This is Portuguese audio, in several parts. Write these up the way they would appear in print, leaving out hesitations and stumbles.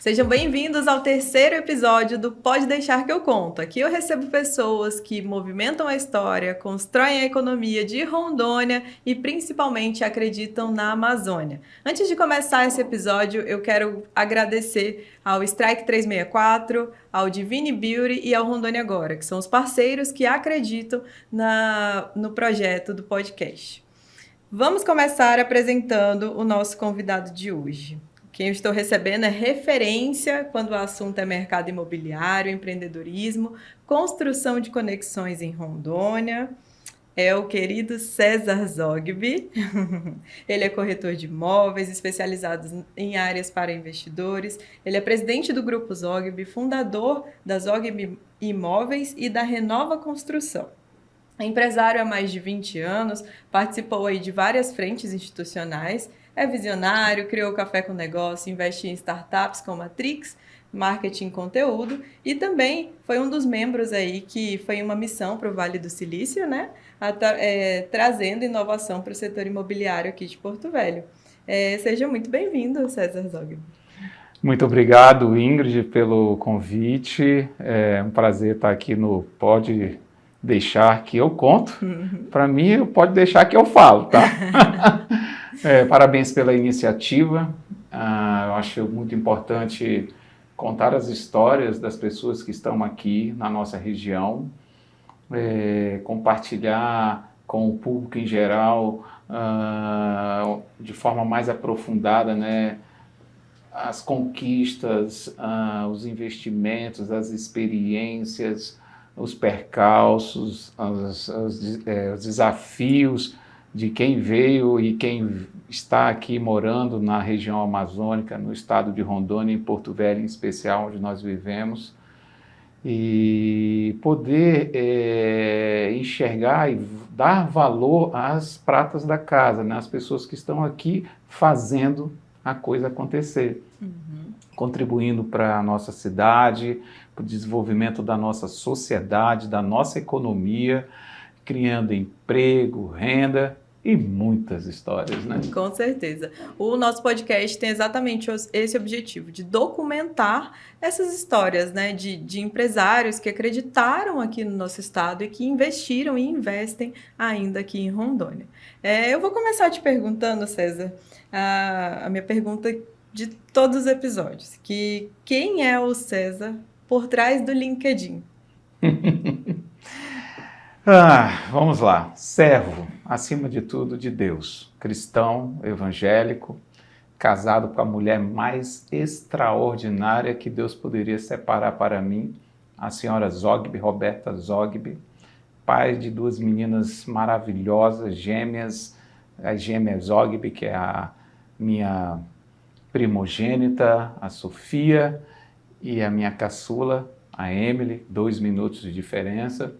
Sejam bem-vindos ao terceiro episódio do Pode Deixar que eu conto. Aqui eu recebo pessoas que movimentam a história, constroem a economia de Rondônia e principalmente acreditam na Amazônia. Antes de começar esse episódio, eu quero agradecer ao Strike 364, ao Divine Beauty e ao Rondônia Agora, que são os parceiros que acreditam no projeto do podcast. Vamos começar apresentando o nosso convidado de hoje. Quem eu estou recebendo é referência quando o assunto é mercado imobiliário, empreendedorismo, construção de conexões em Rondônia. É o querido César Zogby. Ele é corretor de imóveis, especializado em áreas para investidores. Ele é presidente do Grupo Zogby, fundador da Zogby Imóveis e da Renova Construção. É empresário há mais de 20 anos, participou aí de várias frentes institucionais, é visionário, criou Café com Negócio, investe em startups como a Trix, marketing e conteúdo, e também foi um dos membros aí que foi uma missão para o Vale do Silício, né? Trazendo inovação para o setor imobiliário aqui de Porto Velho. Seja muito bem-vindo, César Zogby. Muito obrigado, Ingrid, pelo convite. É um prazer estar aqui no Pode Deixar que eu conto. Para mim, pode deixar que eu falo, tá? Parabéns pela iniciativa. Eu acho muito importante contar as histórias das pessoas que estão aqui na nossa região, compartilhar com o público em geral, de forma mais aprofundada, né, as conquistas, os investimentos, as experiências, os percalços, os desafios de quem veio e quem está aqui morando na região amazônica, no estado de Rondônia, em Porto Velho em especial, onde nós vivemos, e poder enxergar e dar valor às pratas da casa, né? Às pessoas que estão aqui fazendo a coisa acontecer, contribuindo para a nossa cidade, para o desenvolvimento da nossa sociedade, da nossa economia, criando emprego, renda e muitas histórias, né? Com certeza. O nosso podcast tem exatamente esse objetivo, de documentar essas histórias, né, de empresários que acreditaram aqui no nosso estado e que investiram e investem ainda aqui em Rondônia. Eu vou começar te perguntando, César, a minha pergunta de todos os episódios, que quem é o César por trás do LinkedIn? Vamos lá. Servo, acima de tudo, de Deus. Cristão, evangélico, casado com a mulher mais extraordinária que Deus poderia separar para mim, a senhora Zogby, Roberta Zogby, pai de duas meninas maravilhosas, gêmeas, as gêmeas Zogby, que é a minha primogênita, a Sofia, e a minha caçula, a Emily, 2 minutos de diferença.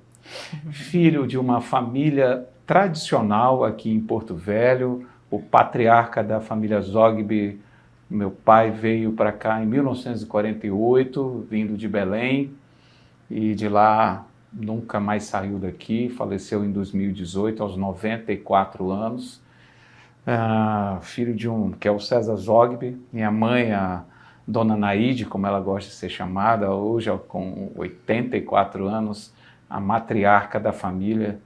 Filho de uma família tradicional aqui em Porto Velho, o patriarca da família Zogby, meu pai veio para cá em 1948, vindo de Belém, e de lá nunca mais saiu daqui, faleceu em 2018, aos 94 anos. Filho de que é o César Zogby, minha mãe, a Dona Naide, como ela gosta de ser chamada, hoje com 84 anos, a matriarca da família,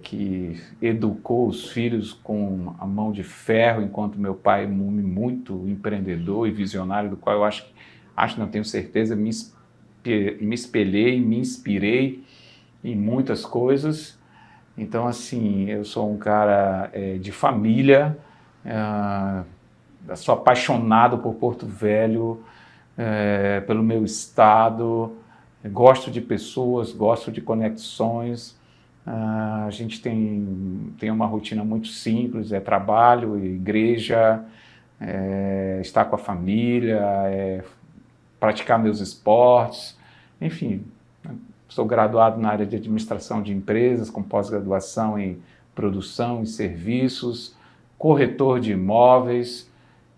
que educou os filhos com a mão de ferro, enquanto meu pai, muito empreendedor e visionário, do qual eu acho, não tenho certeza, me espelhei, me inspirei em muitas coisas. Então, assim, eu sou um cara de família, sou apaixonado por Porto Velho, pelo meu estado, gosto de pessoas, gosto de conexões. A gente tem uma rotina muito simples, trabalho, igreja, estar com a família, praticar meus esportes, enfim. Sou graduado na área de administração de empresas, com pós-graduação em produção e serviços, corretor de imóveis,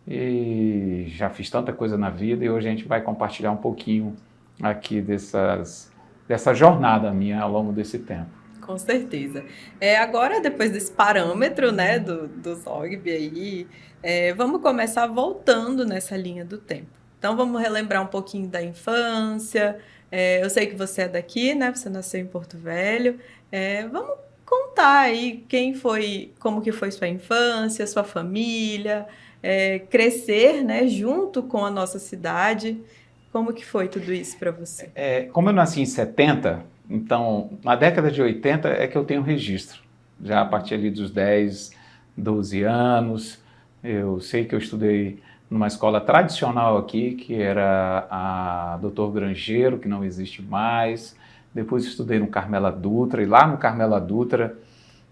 e já fiz tanta coisa na vida, e hoje a gente vai compartilhar um pouquinho aqui dessa jornada minha ao longo desse tempo. Com certeza. Agora, depois desse parâmetro, do Zogby aí, vamos começar voltando nessa linha do tempo. Então vamos relembrar um pouquinho da infância. Eu sei que você é daqui, né? Você nasceu em Porto Velho. Vamos contar aí como que foi sua infância, sua família, crescer, né, junto com a nossa cidade. Como que foi tudo isso para você? Como eu nasci em 70, então na década de 80 é que eu tenho registro. Já a partir ali dos 10, 12 anos, eu sei que eu estudei numa escola tradicional aqui, que era a Doutor Grangeiro, que não existe mais. Depois estudei no Carmela Dutra, e lá no Carmela Dutra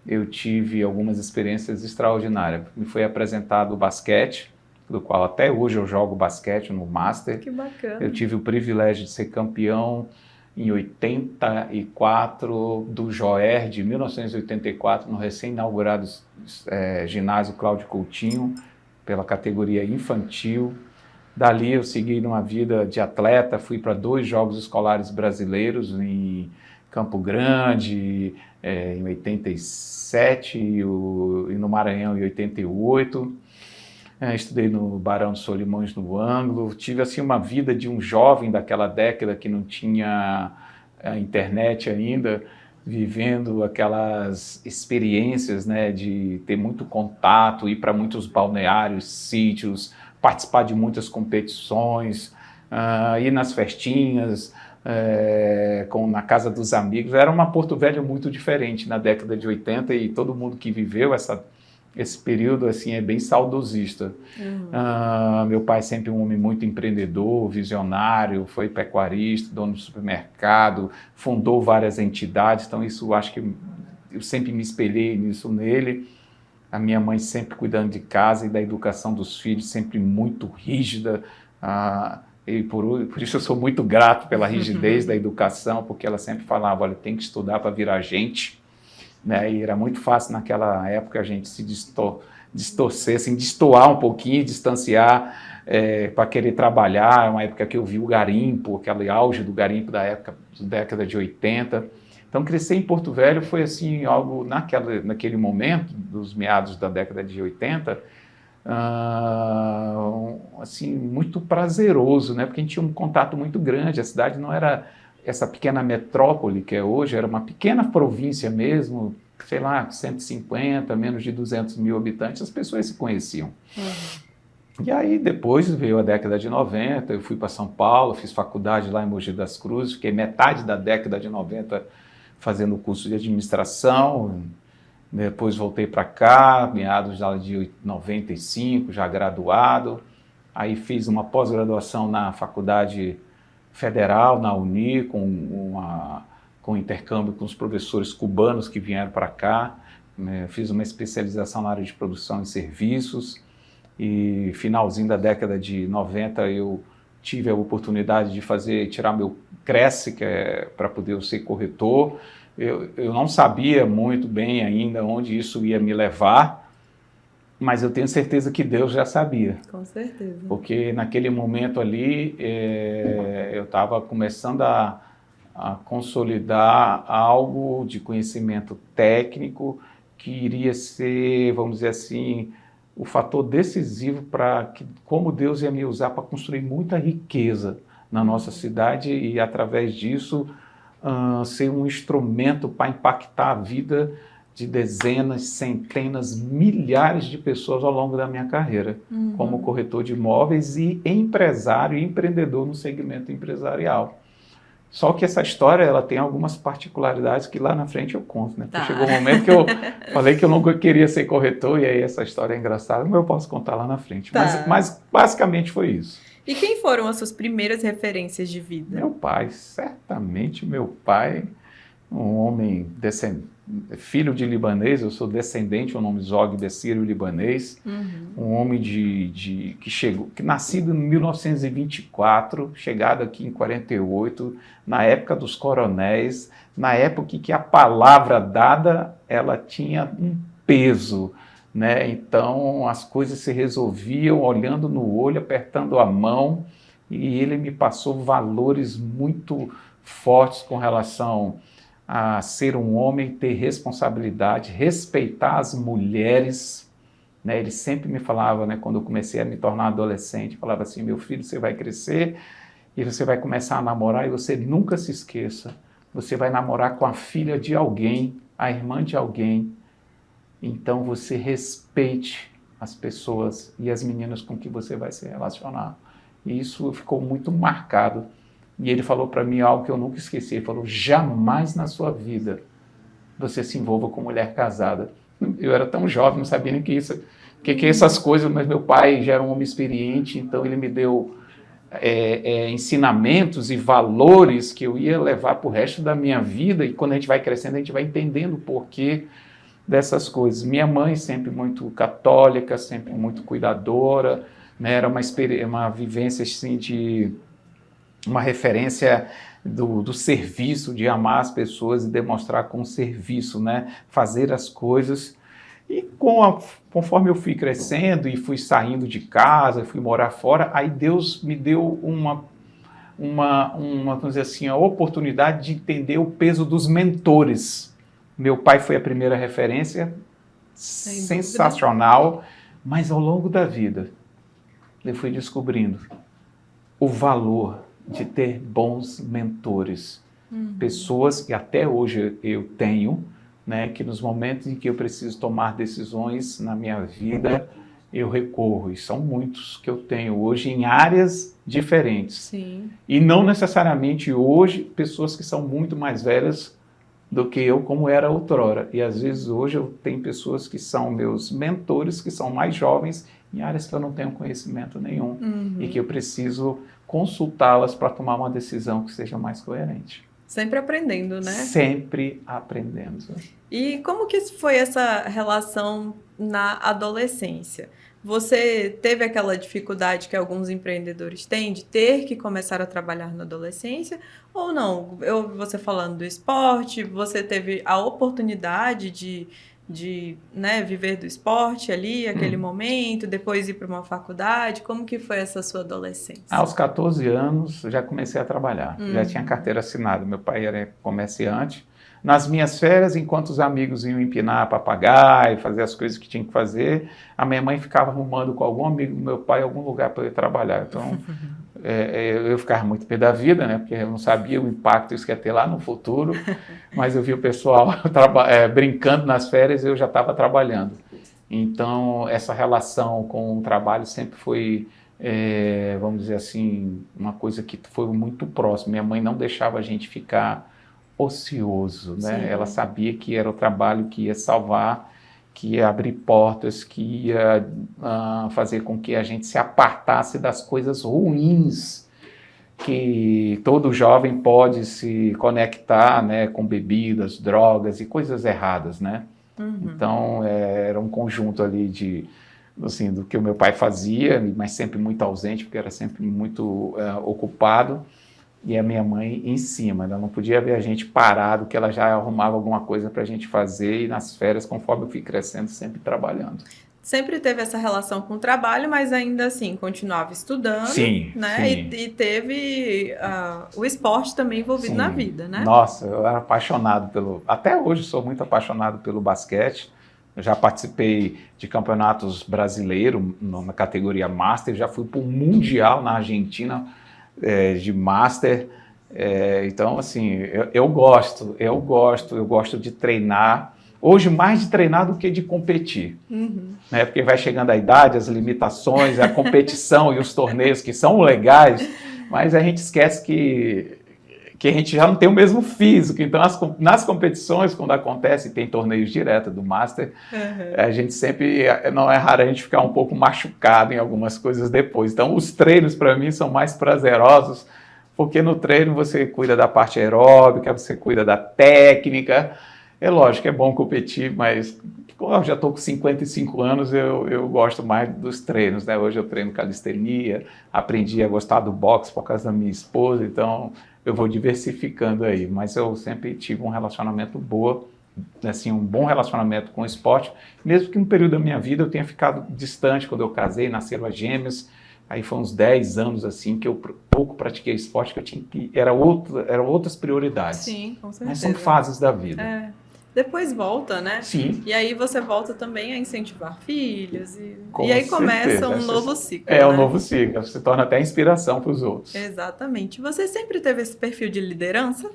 eu tive algumas experiências extraordinárias. Me foi apresentado o basquete, do qual até hoje eu jogo basquete no Master. Que bacana. Eu tive o privilégio de ser campeão em 84 do Joer de 1984, no recém-inaugurado ginásio Cláudio Coutinho, pela categoria infantil. Dali eu segui numa vida de atleta, fui para 2 Jogos Escolares Brasileiros em Campo Grande, em 87 e no Maranhão em 88. Estudei no Barão de Solimões, no Ângulo. Tive assim uma vida de um jovem daquela década que não tinha a internet ainda, vivendo aquelas experiências, né, de ter muito contato, ir para muitos balneários, sítios, participar de muitas competições, ir nas festinhas, na casa dos amigos. Era uma Porto Velho muito diferente na década de 80 e todo mundo que viveu esse período assim é bem saudosista. Meu pai sempre um homem muito empreendedor, visionário, foi pecuarista, dono de supermercado, fundou várias entidades, então isso acho que eu sempre me espelhei nisso nele. A minha mãe sempre cuidando de casa e da educação dos filhos, sempre muito rígida, e por isso eu sou muito grato pela rigidez da educação, porque ela sempre falava, olha, tem que estudar para virar gente. Né? E era muito fácil naquela época a gente se distorcer, assim, destoar um pouquinho, distanciar para querer trabalhar. É uma época que eu vi o garimpo, aquele auge do garimpo da década de 80. Então, crescer em Porto Velho foi assim, algo naquele momento, dos meados da década de 80, assim, muito prazeroso, né? Porque a gente tinha um contato muito grande, a cidade não era essa pequena metrópole que é hoje, era uma pequena província mesmo, sei lá, 150, menos de 200 mil habitantes, as pessoas se conheciam. E aí depois veio a década de 90, eu fui para São Paulo, fiz faculdade lá em Mogi das Cruzes, fiquei metade da década de 90 fazendo o curso de administração, depois voltei para cá, meados de 95, já graduado, aí fiz uma pós-graduação na faculdade federal, na Uni, com intercâmbio com os professores cubanos que vieram para cá, fiz uma especialização na área de produção e serviços, e finalzinho da década de 90 eu tive a oportunidade de tirar meu Cresce, que é para poder eu ser corretor. Eu não sabia muito bem ainda onde isso ia me levar, mas eu tenho certeza que Deus já sabia. Com certeza. Porque naquele momento ali eu estava começando a consolidar algo de conhecimento técnico que iria ser, vamos dizer assim, o fator decisivo para como Deus ia me usar para construir muita riqueza na nossa cidade e, através disso, ser um instrumento para impactar a vida de dezenas, centenas, milhares de pessoas ao longo da minha carreira, como corretor de imóveis e empresário e empreendedor no segmento empresarial. Só que essa história ela tem algumas particularidades que lá na frente eu conto, né? Tá. Chegou um momento que eu falei que eu não queria ser corretor, e aí essa história é engraçada, mas eu posso contar lá na frente. Tá. Mas basicamente foi isso. E quem foram as suas primeiras referências de vida? Meu pai, certamente meu pai, um homem filho de libanês, eu sou descendente, o nome Zog Bessírio libanês, um homem que nascido em 1924, chegado aqui em 48, na época dos coronéis, na época em que a palavra dada, ela tinha um peso, né? Então as coisas se resolviam olhando no olho, apertando a mão, e ele me passou valores muito fortes com relação a ser um homem, ter responsabilidade, respeitar as mulheres, né? Ele sempre me falava, né, quando eu comecei a me tornar adolescente, falava assim, meu filho, você vai crescer e você vai começar a namorar e você nunca se esqueça, você vai namorar com a filha de alguém, a irmã de alguém, então você respeite as pessoas e as meninas com que você vai se relacionar. E isso ficou muito marcado. E ele falou para mim algo que eu nunca esqueci. Ele falou, jamais na sua vida você se envolva com mulher casada. Eu era tão jovem, não sabia nem que essas coisas, mas meu pai já era um homem experiente, então ele me deu ensinamentos e valores que eu ia levar para o resto da minha vida, e quando a gente vai crescendo, a gente vai entendendo o porquê dessas coisas. Minha mãe sempre muito católica, sempre muito cuidadora, né? Era uma vivência assim, de uma referência do serviço, de amar as pessoas e demonstrar com serviço, né? Fazer as coisas. E conforme eu fui crescendo e fui saindo de casa, fui morar fora, aí Deus me deu vamos dizer assim, a oportunidade de entender o peso dos mentores. Meu pai foi a primeira referência, sensacional, mas ao longo da vida eu fui descobrindo o valor de ter bons mentores, pessoas que até hoje eu tenho, né, que nos momentos em que eu preciso tomar decisões na minha vida, eu recorro, e são muitos que eu tenho hoje em áreas diferentes. Sim. E não necessariamente hoje pessoas que são muito mais velhas do que eu, como era outrora. E às vezes hoje eu tenho pessoas que são meus mentores, que são mais jovens, em áreas que eu não tenho conhecimento nenhum, e que eu preciso consultá-las para tomar uma decisão que seja mais coerente. Sempre aprendendo, né? Sempre aprendendo. E como que foi essa relação na adolescência? Você teve aquela dificuldade que alguns empreendedores têm de ter que começar a trabalhar na adolescência ou não? Você falando do esporte, você teve a oportunidade de né, viver do esporte ali, aquele momento, depois ir para uma faculdade. Como que foi essa sua adolescência? Aos 14 anos, já comecei a trabalhar. Já tinha carteira assinada. Meu pai era comerciante. Nas minhas férias, enquanto os amigos iam empinar papagaio, fazer as coisas que tinham que fazer, a minha mãe ficava arrumando com algum amigo do meu pai algum lugar para eu ir trabalhar. Então, eu ficava muito pé da vida, né? Porque eu não sabia o impacto que isso ia ter lá no futuro, mas eu vi o pessoal brincando nas férias e eu já estava trabalhando. Então, essa relação com o trabalho sempre foi, vamos dizer assim, uma coisa que foi muito próxima. Minha mãe não deixava a gente ficar ocioso, né? Sim. Ela sabia que era o trabalho que ia salvar, que ia abrir portas, que ia fazer com que a gente se apartasse das coisas ruins que todo jovem pode se conectar, né, com bebidas, drogas e coisas erradas, né? Então, era um conjunto ali assim, do que o meu pai fazia, mas sempre muito ausente, porque era sempre muito ocupado, e a minha mãe em cima. Ela não podia ver a gente parado, que ela já arrumava alguma coisa para a gente fazer, e nas férias, conforme eu fui crescendo, sempre trabalhando. Sempre teve essa relação com o trabalho, mas ainda assim, continuava estudando, sim, né? Sim. E teve o esporte também envolvido na vida, né? Nossa, eu era apaixonado até hoje sou muito apaixonado pelo basquete. Eu já participei de campeonatos brasileiros na categoria Master, já fui para o Mundial na Argentina, de Master, então assim, eu gosto de treinar, hoje mais de treinar do que de competir, né? Porque vai chegando a idade, as limitações, a competição e os torneios que são legais, mas a gente esquece que a gente já não tem o mesmo físico, então nas competições, quando acontece, tem torneios direto do Master, a gente sempre, não é raro a gente ficar um pouco machucado em algumas coisas depois. Então os treinos para mim são mais prazerosos, porque no treino você cuida da parte aeróbica, você cuida da técnica. É lógico que é bom competir, mas como eu já estou com 55 anos, eu gosto mais dos treinos, né? Hoje eu treino calistenia, aprendi a gostar do boxe por causa da minha esposa, então eu vou diversificando aí. Mas eu sempre tive um relacionamento um bom relacionamento com o esporte, mesmo que no período da minha vida eu tenha ficado distante. Quando eu casei, nasceram as gêmeas, aí foi uns 10 anos assim que eu pouco pratiquei esporte, que eu tinha eram outras prioridades. Sim, com certeza. Mas são fases da vida. depois volta, né? Sim. E aí você volta também a incentivar filhos. Com E aí certeza. começa um novo ciclo, É, né? um novo ciclo. Se torna até inspiração para os outros. Exatamente. Você sempre teve esse perfil de liderança?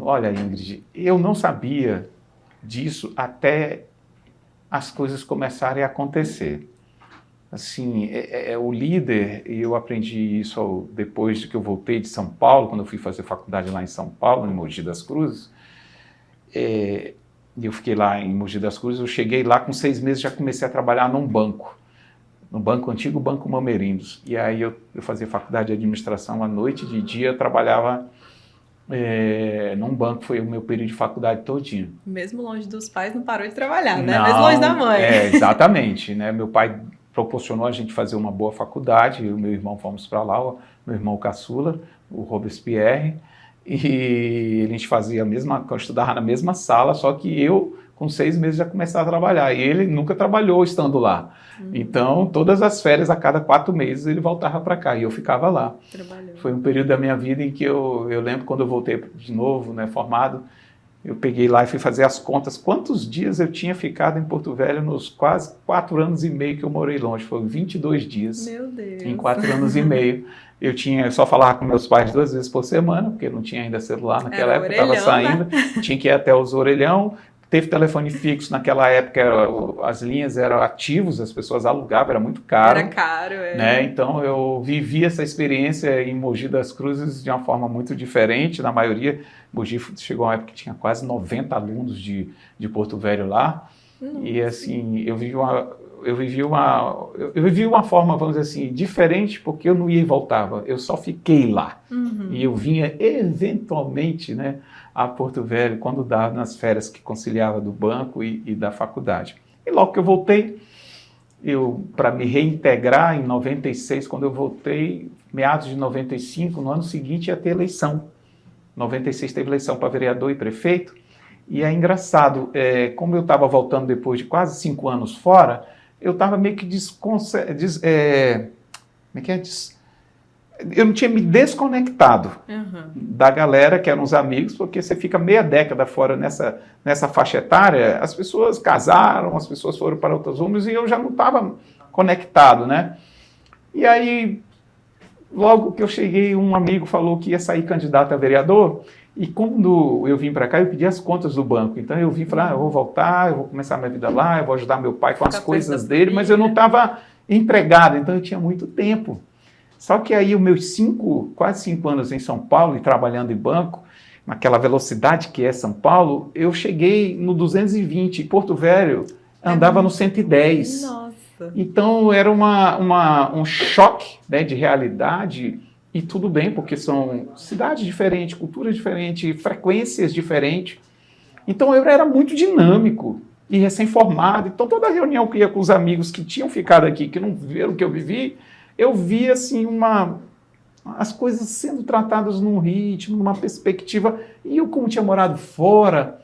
Olha, Ingrid, eu não sabia disso até as coisas começarem a acontecer. Assim, o líder, e eu aprendi isso depois de que eu voltei de São Paulo, quando eu fui fazer faculdade lá em São Paulo, em Mogi das Cruzes, e eu fiquei lá em Mogi das Cruzes, eu cheguei lá com 6 meses, já comecei a trabalhar num banco, no banco antigo, Banco Mamerindos, e aí eu fazia faculdade de administração à noite, de dia eu trabalhava num banco, foi o meu período de faculdade todinho. Mesmo longe dos pais, não parou de trabalhar, né? Não, Mesmo longe da mãe. Exatamente, né? Meu pai proporcionou a gente fazer uma boa faculdade, eu e meu irmão fomos para lá, meu irmão caçula, o Robespierre, e a gente fazia eu estudava na mesma sala, só que eu, com 6 meses, já começava a trabalhar, e ele nunca trabalhou estando lá. Então, todas as férias, a cada 4 meses, ele voltava para cá, e eu ficava lá. Trabalhou. Foi um período da minha vida em que eu lembro quando eu voltei de novo, né, formado, eu peguei lá e fui fazer as contas, quantos dias eu tinha ficado em Porto Velho nos quase 4 anos e meio que eu morei longe, foram 22 dias. Meu Deus. Em 4 anos e meio. Eu só falava com meus pais 2 vezes por semana, porque não tinha ainda celular naquela época, estava saindo, tinha que ir até os orelhão, teve telefone fixo, naquela época as linhas eram ativos, as pessoas alugavam, era muito caro. Era caro, né? Então eu vivi essa experiência em Mogi das Cruzes de uma forma muito diferente, na maioria. Mogi chegou uma época que tinha quase 90 alunos de Porto Velho lá. Nossa. E assim, eu vivi uma forma, vamos dizer assim, diferente, porque eu não ia e voltava, eu só fiquei lá. E eu vinha eventualmente, né, a Porto Velho, quando dava nas férias que conciliava do banco e da faculdade. E logo que eu voltei, para me reintegrar em 96, quando eu voltei, meados de 95, no ano seguinte ia ter eleição. 96 teve eleição para vereador e prefeito, e é engraçado, como eu estava voltando depois de quase 5 anos fora, eu estava meio que eu não tinha me desconectado da galera, que eram os amigos, porque você fica meia década fora nessa faixa etária, as pessoas casaram, as pessoas foram para outros rumos, e eu já não estava conectado, né? E aí, logo que eu cheguei, um amigo falou que ia sair candidato a vereador, e quando eu vim para cá, eu pedi as contas do banco. Então eu vim falar, eu vou voltar, eu vou começar minha vida lá, eu vou ajudar meu pai com as coisas dele, mas eu não estava empregado, então eu tinha muito tempo. Só que aí os meus quase 5 anos em São Paulo e trabalhando em banco, naquela velocidade que é São Paulo, eu cheguei no 220, em Porto Velho andava no 110. Nossa. Então era um choque, né, de realidade. E tudo bem, porque são cidades diferentes, culturas diferentes, frequências diferentes. Então eu era muito dinâmico e recém-formado. Então toda reunião que ia com os amigos que tinham ficado aqui, que não viram o que eu vivi, eu via assim as coisas sendo tratadas num ritmo, numa perspectiva. E eu, como tinha morado fora,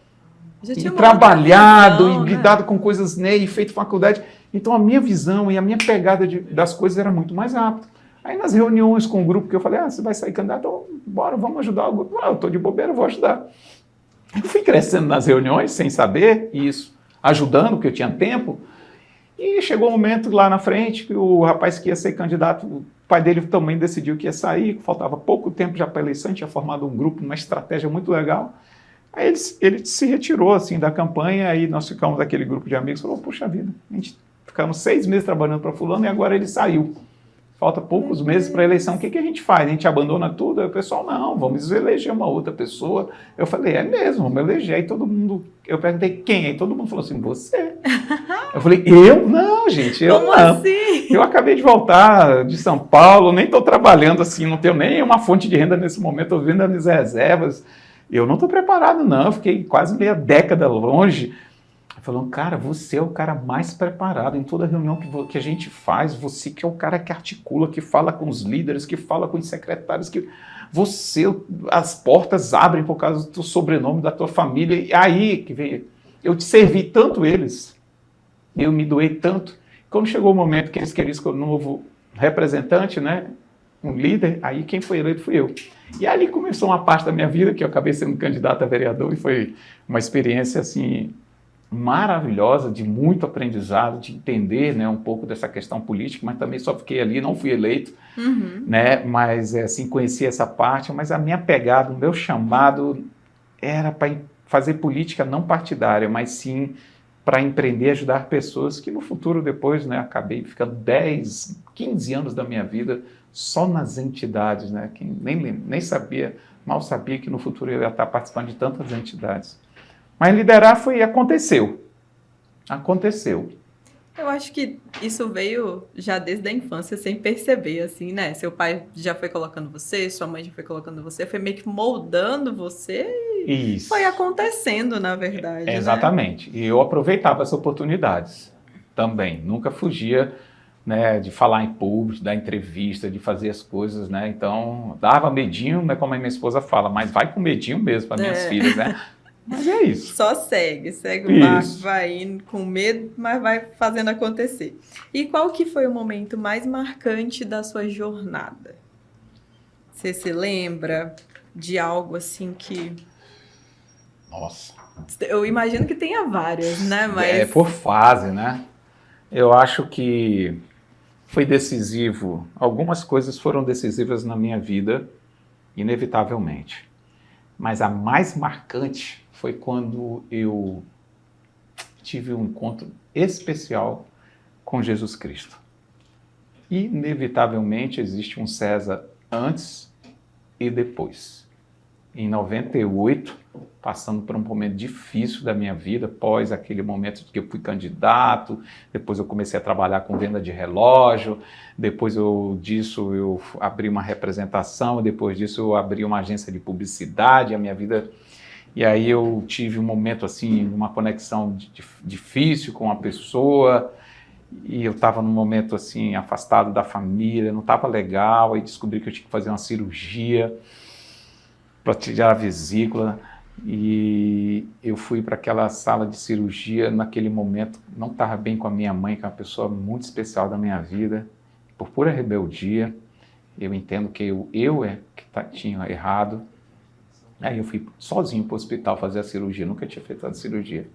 e trabalhado, visão, e lidado com coisas, né, e feito faculdade, então a minha visão e a minha pegada das coisas era muito mais rápida. Aí nas reuniões com o grupo que eu falei, você vai sair candidato? Bora, vamos ajudar o grupo. Eu estou de bobeira, eu vou ajudar. Eu fui crescendo nas reuniões sem saber, e isso ajudando, porque eu tinha tempo, e chegou um momento lá na frente que o rapaz que ia ser candidato, o pai dele também decidiu que ia sair, faltava pouco tempo já para a eleição, tinha formado um grupo, uma estratégia muito legal. Aí ele se retirou assim da campanha, aí nós ficamos aquele grupo de amigos, falou, puxa vida, a gente ficamos 6 meses trabalhando para fulano e agora ele saiu. Falta poucos meses para a eleição, o que a gente faz? A gente abandona tudo? Aí o pessoal, não, vamos eleger uma outra pessoa. Eu falei, é mesmo, vamos eleger. Aí todo mundo, eu perguntei quem? Aí todo mundo falou assim, você. Eu falei, eu? Não, gente, eu Como não. Assim? Eu acabei de voltar de São Paulo, nem estou trabalhando assim, não tenho nem uma fonte de renda nesse momento, estou vendo as minhas reservas. Eu não estou preparado, não, eu fiquei quase meia década longe. Falando, cara, você é o cara mais preparado em toda reunião que a gente faz, você que é o cara que articula, que fala com os líderes, que fala com os secretários, que as portas abrem por causa do teu sobrenome, da tua família, e aí que vem, eu te servi tanto eles, eu me doei tanto, quando chegou o momento que eles queriam escolher um novo representante, né, um líder, aí quem foi eleito fui eu. E ali começou uma parte da minha vida que eu acabei sendo candidato a vereador e foi uma experiência assim maravilhosa, de muito aprendizado, de entender, né, um pouco dessa questão política, mas também só fiquei ali, não fui eleito, né, mas assim, conheci essa parte, mas a minha pegada, o meu chamado era para fazer política não partidária, mas sim para empreender, ajudar pessoas que no futuro depois, né, acabei ficando 10, 15 anos da minha vida só nas entidades, né, que nem sabia, mal sabia que no futuro eu ia estar participando de tantas entidades. Mas liderar aconteceu. Eu acho que isso veio já desde a infância, sem perceber, assim, né? Seu pai já foi colocando você, sua mãe já foi colocando você, foi meio que moldando você e Isso. foi acontecendo, na verdade, Exatamente. E eu aproveitava as oportunidades também. Nunca fugia, né, de falar em público, de dar entrevista, de fazer as coisas, né? Então, dava medinho, né, como a minha esposa fala, mas vai com medinho mesmo para minhas filhas, né? Mas é isso. Só segue o barco, vai indo com medo, mas vai fazendo acontecer. E qual que foi o momento mais marcante da sua jornada? Você se lembra de algo assim que... Nossa. Eu imagino que tenha várias, né? Mas... É por fase, né? Eu acho que foi decisivo. Algumas coisas foram decisivas na minha vida, inevitavelmente. Mas a mais marcante foi quando eu tive um encontro especial com Jesus Cristo. Inevitavelmente existe um César antes e depois. Em 98, passando por um momento difícil da minha vida, após aquele momento que eu fui candidato, depois eu comecei a trabalhar com venda de relógio, depois disso eu abri uma representação, depois disso eu abri uma agência de publicidade, a minha vida... E aí eu tive um momento assim, uma conexão difícil com uma pessoa, e eu estava num momento assim, afastado da família, não estava legal, aí descobri que eu tinha que fazer uma cirurgia para tirar a vesícula, e eu fui para aquela sala de cirurgia, naquele momento não estava bem com a minha mãe, que é uma pessoa muito especial da minha vida, por pura rebeldia. Eu entendo que eu tinha errado. Aí eu fui sozinho para o hospital fazer a cirurgia, nunca tinha feito a cirurgia.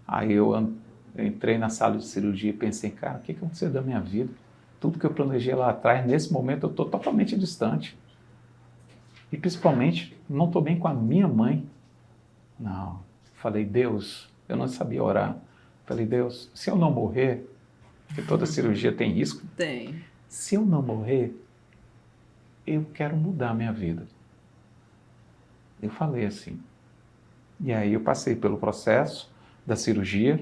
Aí eu entrei na sala de cirurgia e pensei, cara, o que aconteceu da minha vida? Tudo que eu planejei lá atrás, nesse momento eu estou totalmente distante. E principalmente, não estou bem com a minha mãe. Não, falei, Deus, eu não sabia orar. Falei, Deus, se eu não morrer, porque toda cirurgia tem risco. Tem. Se eu não morrer, eu quero mudar a minha vida. Eu falei assim. E aí eu passei pelo processo da cirurgia.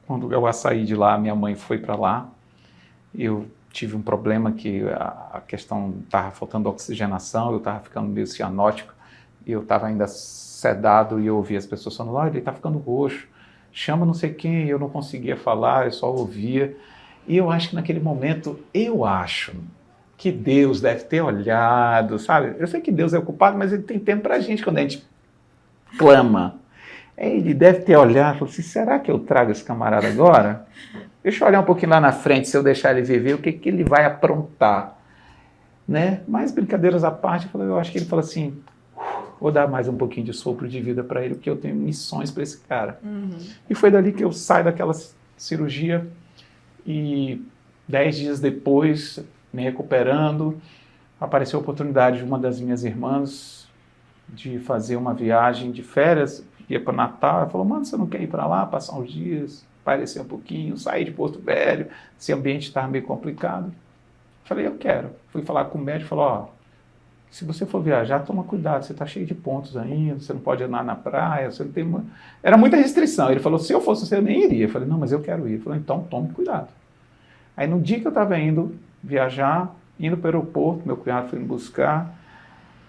Quando eu saí de lá, minha mãe foi para lá. Eu tive um problema que a questão estava faltando oxigenação, eu estava ficando meio cianótico, eu estava ainda sedado e eu ouvia as pessoas falando, olha, ele está ficando roxo, chama não sei quem, eu não conseguia falar, eu só ouvia. E eu acho que naquele momento, que Deus deve ter olhado, sabe? Eu sei que Deus é o culpado, mas Ele tem tempo para a gente quando a gente clama. Ele deve ter olhado e falou assim, será que eu trago esse camarada agora? Deixa eu olhar um pouquinho lá na frente, se eu deixar ele viver, o que ele vai aprontar? Né? Mas brincadeiras à parte, eu acho que ele falou assim, vou dar mais um pouquinho de sopro de vida para ele, porque eu tenho missões para esse cara. E foi dali que eu saio daquela cirurgia e 10 dias depois, me recuperando, apareceu a oportunidade de uma das minhas irmãs de fazer uma viagem de férias, ia para Natal, ela falou, mano, você não quer ir para lá, passar uns dias, espairecer um pouquinho, sair de Porto Velho, esse ambiente estava meio complicado. Falei, eu quero. Fui falar com o médico, falou, ó, se você for viajar, toma cuidado, você está cheio de pontos ainda, você não pode andar na praia, você não tem... Era muita restrição. Ele falou, se eu fosse você, eu nem iria. Eu falei, não, mas eu quero ir. Ele falou, então tome cuidado. Aí no dia que eu estava indo viajar, indo para o aeroporto, meu cunhado foi me buscar,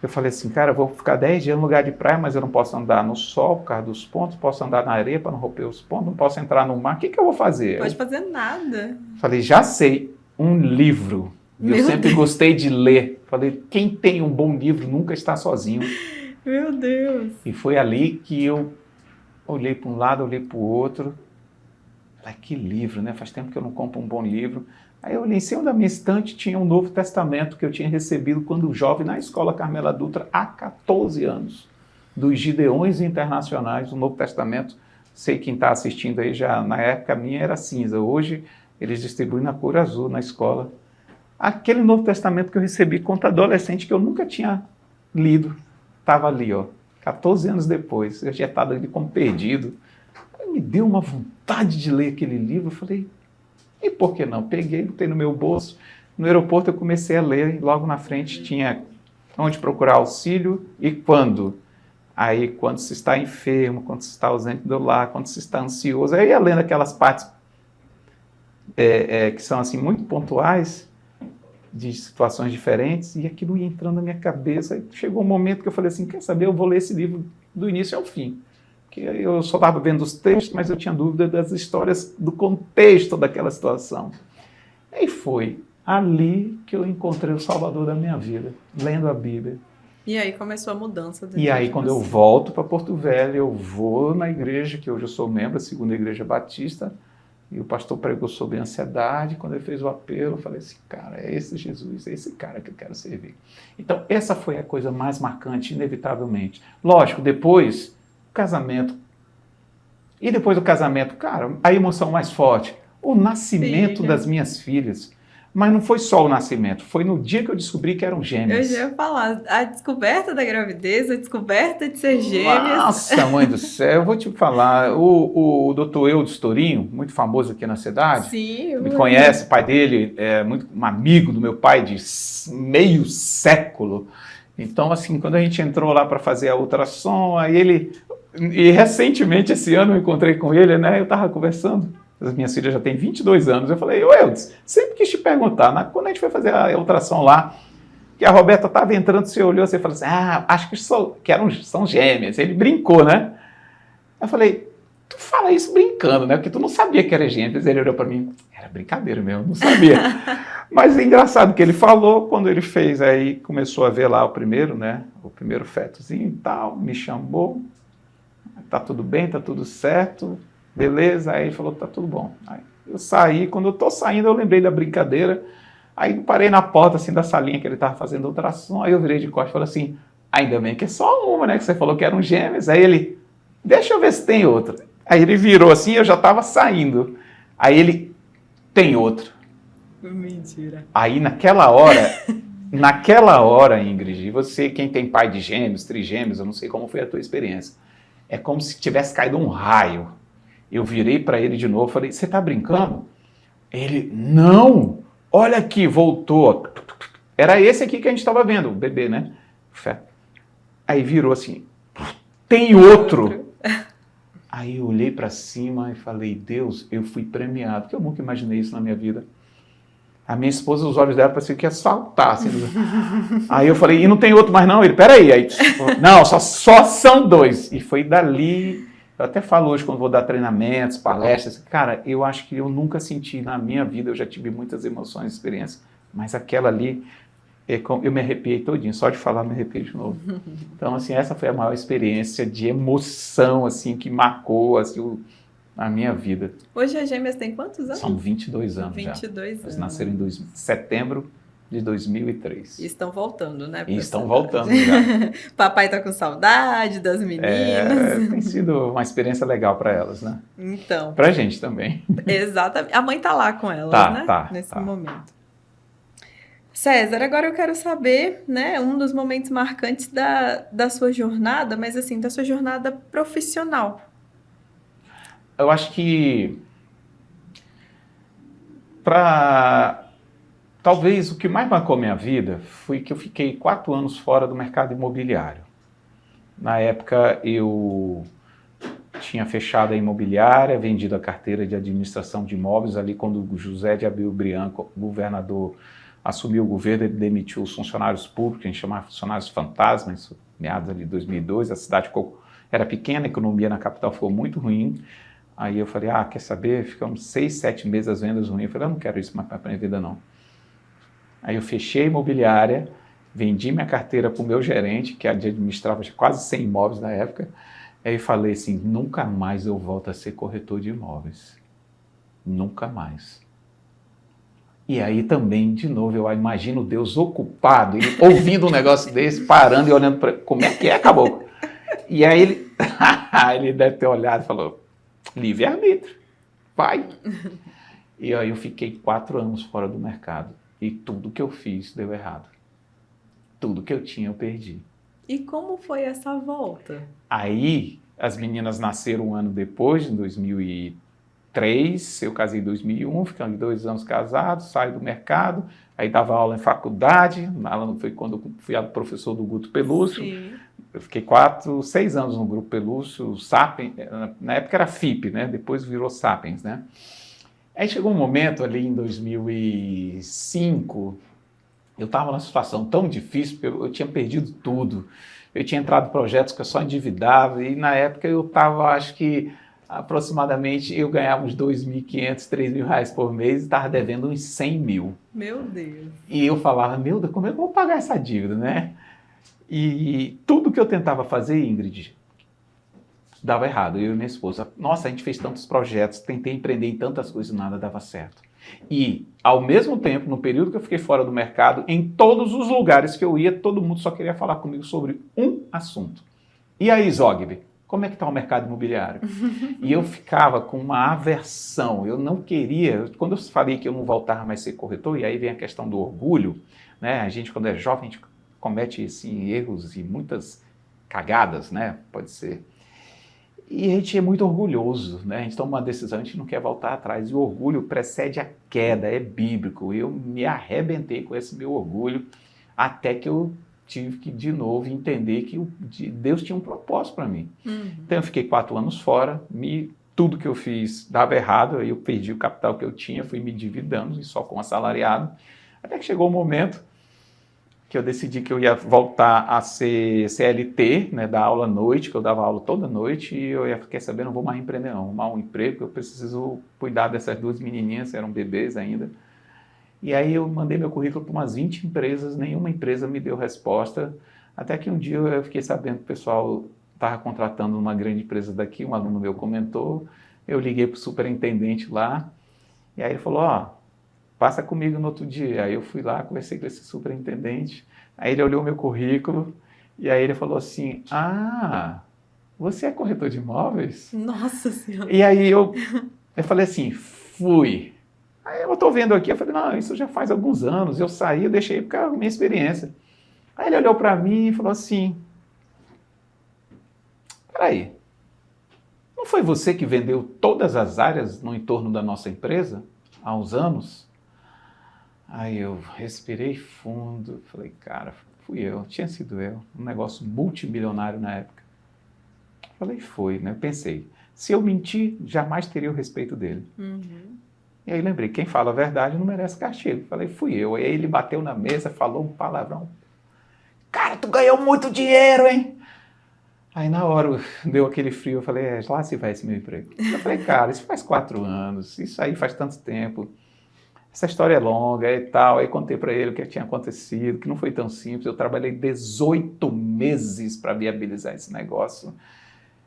eu falei assim, cara, eu vou ficar 10 dias no lugar de praia, mas eu não posso andar no sol por causa dos pontos, posso andar na areia para não romper os pontos, não posso entrar no mar, o que eu vou fazer? Pode fazer nada. Falei, já sei, um livro. Eu sempre gostei de ler. Falei, quem tem um bom livro nunca está sozinho. Meu Deus. E foi ali que eu olhei para um lado, olhei para o outro. Falei, que livro, né? Faz tempo que eu não compro um bom livro. Aí eu olhei em cima da minha estante, tinha um Novo Testamento que eu tinha recebido quando jovem na Escola Carmela Dutra há 14 anos, dos Gideões Internacionais, o Novo Testamento. Sei quem está assistindo aí já, na época minha era cinza, hoje eles distribuem na cor azul na escola. Aquele Novo Testamento que eu recebi quando adolescente, que eu nunca tinha lido, estava ali, ó, 14 anos depois, eu tinha estado ali como perdido. Aí me deu uma vontade de ler aquele livro, eu falei, e por que não? Peguei, botei no meu bolso, no aeroporto eu comecei a ler, e logo na frente tinha onde procurar auxílio e quando. Aí, quando se está enfermo, quando se está ausente do lar, quando se está ansioso, aí eu ia lendo aquelas partes que são assim muito pontuais, de situações diferentes, e aquilo ia entrando na minha cabeça. Aí chegou um momento que eu falei assim, quer saber, eu vou ler esse livro do início ao fim. Porque eu só estava vendo os textos, mas eu tinha dúvida das histórias, do contexto daquela situação. E foi ali que eu encontrei o Salvador da minha vida, lendo a Bíblia. E aí começou a mudança. E aí, quando eu volto para Porto Velho, eu vou na igreja, que hoje eu sou membro, a Segunda Igreja Batista, e o pastor pregou sobre ansiedade. Quando ele fez o apelo, eu falei assim, cara, é esse Jesus, é esse cara que eu quero servir. Então, essa foi a coisa mais marcante, inevitavelmente. Lógico, depois, o casamento. E depois do casamento, cara, a emoção mais forte, o nascimento das minhas filhas. Mas não foi só o nascimento, foi no dia que eu descobri que eram gêmeas. Eu já ia falar, a descoberta da gravidez, a descoberta de ser gêmeas. Nossa, mãe do céu, eu vou te falar, o doutor Eudes Storinho, muito famoso aqui na cidade, Sim, me conhece, o pai dele é muito um amigo do meu pai de meio século. Então, assim, quando a gente entrou lá para fazer a ultrassom, aí ele... E recentemente, esse ano, eu encontrei com ele, né? Eu estava conversando. As minhas filhas já têm 22 anos. Eu falei, ô Eudes, sempre quis te perguntar, quando a gente foi fazer a ultrassom lá, que a Roberta estava entrando, você olhou, você falou assim, acho que são gêmeas. Ele brincou, né? Eu falei, tu fala isso brincando, né? Porque tu não sabia que era gêmeas. Ele olhou para mim, era brincadeira mesmo, não sabia. Mas é engraçado que ele falou, quando ele fez, aí começou a ver lá o primeiro, né? O primeiro fetozinho e tal, me chamou, tá tudo bem, tá tudo certo, beleza, aí ele falou, tá tudo bom. Aí eu saí, quando eu tô saindo eu lembrei da brincadeira, aí parei na porta assim da salinha que ele tava fazendo ultrassom, aí eu virei de costas e falei assim, ainda bem que é só uma, né, que você falou que eram gêmeas. Aí ele, deixa eu ver se tem outra. Aí ele virou assim, eu já tava saindo, aí ele, tem outra. Mentira. Aí naquela hora, Ingrid, você, quem tem pai de gêmeos, trigêmeos, eu não sei como foi a tua experiência, é como se tivesse caído um raio. Eu virei para ele de novo, falei, você está brincando? Ele, não, olha aqui, voltou. Era esse aqui que a gente estava vendo, o bebê, né? Aí virou assim, tem outro. Aí eu olhei para cima e falei, Deus, eu fui premiado, porque eu nunca imaginei isso na minha vida. A minha esposa, os olhos dela pareciam que ia saltar. Assim. Aí eu falei, e não tem outro mais não? Ele, peraí. Aí, não, só são dois. E foi dali, eu até falo hoje quando vou dar treinamentos, palestras, cara, eu acho que eu nunca senti na minha vida, eu já tive muitas emoções, experiências, mas aquela ali, eu me arrepiei todinho, só de falar me arrepiei de novo. Então, assim, essa foi a maior experiência de emoção, assim, que marcou, assim, a minha vida. Hoje as gêmeas têm quantos anos? São 22 anos 22 já. 22 anos. Eles nasceram em setembro de 2003. E estão voltando, né? E estão voltando já. Papai tá com saudade das meninas. Tem sido uma experiência legal para elas, né? Então. Pra gente também. Exatamente. A mãe tá lá com elas, né? Nesse momento. César, agora eu quero saber, né, um dos momentos marcantes da sua jornada, mas assim, da sua jornada profissional. Eu acho que talvez o que mais marcou minha vida foi que eu fiquei 4 anos fora do mercado imobiliário. Na época eu tinha fechado a imobiliária, vendido a carteira de administração de imóveis, ali quando o José de Abreu Bianco, governador, assumiu o governo, ele demitiu os funcionários públicos, a gente chamava funcionários fantasmas, meados ali de 2002, a cidade era pequena, a economia na capital ficou muito ruim. Aí eu falei, quer saber? Ficamos 6, 7 meses as vendas ruins. Eu falei, eu não quero isso mais para a minha vida, não. Aí eu fechei a imobiliária, vendi minha carteira para o meu gerente, que administrava quase 100 imóveis na época. Aí falei assim, nunca mais eu volto a ser corretor de imóveis. Nunca mais. E aí também, de novo, eu imagino Deus ocupado, ele ouvindo um negócio desse, parando e olhando para como é que é, acabou. E aí ele, ele deve ter olhado e falou, livre-arbítrio, vai. E aí eu fiquei 4 anos fora do mercado. E tudo que eu fiz deu errado. Tudo que eu tinha eu perdi. E como foi essa volta? Aí as meninas nasceram um ano depois, em 2003, eu casei em 2001, ficamos 2 anos casados, saí do mercado, aí dava aula em faculdade, foi quando eu fui professor do Guto Pelúcio. Sim. Eu fiquei 6 anos no Grupo Pelúcio, Sapiens, na época era FIP, né? Depois virou Sapiens, né? Aí chegou um momento ali em 2005, eu estava numa situação tão difícil, porque eu tinha perdido tudo. Eu tinha entrado em projetos que eu só endividava e na época eu estava, acho que aproximadamente, eu ganhava uns R$2.500, R$3.000 por mês e estava devendo uns 100 mil. Meu Deus! E eu falava, meu Deus, como é que eu vou pagar essa dívida, né? E tudo que eu tentava fazer, Ingrid, dava errado. Eu e minha esposa, nossa, a gente fez tantos projetos, tentei empreender em tantas coisas e nada dava certo. E, ao mesmo tempo, no período que eu fiquei fora do mercado, em todos os lugares que eu ia, todo mundo só queria falar comigo sobre um assunto. E aí, Zogby, como é que está o mercado imobiliário? E eu ficava com uma aversão, eu não queria, quando eu falei que eu não voltava mais a ser corretor, e aí vem a questão do orgulho, né? A gente, quando é jovem, a gente comete assim, erros e muitas cagadas, né? Pode ser. E a gente é muito orgulhoso, né? A gente toma uma decisão, a gente não quer voltar atrás. E o orgulho precede a queda, é bíblico. Eu me arrebentei com esse meu orgulho, até que eu tive que, de novo, entender que Deus tinha um propósito para mim. Então, eu fiquei 4 anos fora, tudo que eu fiz dava errado, aí eu perdi o capital que eu tinha, fui me endividando, e só com assalariado. Até que chegou o momento que eu decidi que eu ia voltar a ser CLT, né, dar aula à noite, que eu dava aula toda noite, e eu fiquei sabendo, não vou mais empreender não, arrumar um emprego, eu preciso cuidar dessas 2 menininhas, eram bebês ainda. E aí eu mandei meu currículo para umas 20 empresas, nenhuma empresa me deu resposta, até que um dia eu fiquei sabendo que o pessoal estava contratando uma grande empresa daqui, um aluno meu comentou, eu liguei para o superintendente lá, e aí ele falou, passa comigo no outro dia. Aí eu fui lá, conversei com esse superintendente, aí ele olhou meu currículo, e aí ele falou assim, você é corretor de imóveis? Nossa Senhora! E aí eu falei assim, fui. Aí eu estou vendo aqui, eu falei, não, isso já faz alguns anos, eu saí, eu deixei por causa da minha experiência. Aí ele olhou para mim e falou assim, peraí, não foi você que vendeu todas as áreas no entorno da nossa empresa há uns anos? Aí eu respirei fundo, falei, cara, fui eu, tinha sido eu, um negócio multimilionário na época. Falei, foi, né? Eu pensei, se eu mentir, jamais teria o respeito dele. E aí lembrei, quem fala a verdade não merece castigo. Falei, fui eu. Aí ele bateu na mesa, falou um palavrão. Cara, tu ganhou muito dinheiro, hein? Aí na hora deu aquele frio, eu falei, lá se vai esse meu emprego. Eu falei, cara, isso faz 4 anos, isso aí faz tanto tempo. Essa história é longa e tal. Aí contei para ele o que tinha acontecido, que não foi tão simples. Eu trabalhei 18 meses para viabilizar esse negócio.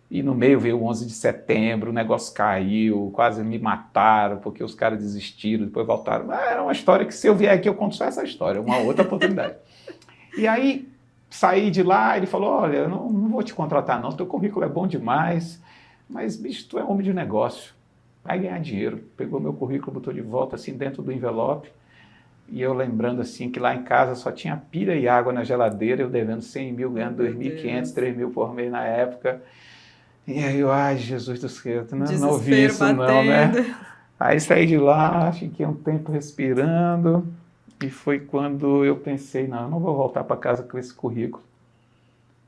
E no meio veio o 11 de setembro, o negócio caiu, quase me mataram, porque os caras desistiram, depois voltaram. Era uma história que, se eu vier aqui, eu conto só essa história, uma outra oportunidade. E aí, saí de lá, ele falou, olha, eu não vou te contratar não, teu currículo é bom demais, mas, bicho, tu é homem de negócio. Vai ganhar dinheiro. Pegou meu currículo, botou de volta assim dentro do envelope, e eu lembrando assim que lá em casa só tinha pira e água na geladeira, eu devendo 100 mil, ganhando 2.500, 3 mil por mês na época. E aí eu, ai, Jesus do céu, não ouvi isso batendo. Não, né? Aí saí de lá, fiquei um tempo respirando, e foi quando eu pensei, não, eu não vou voltar para casa com esse currículo.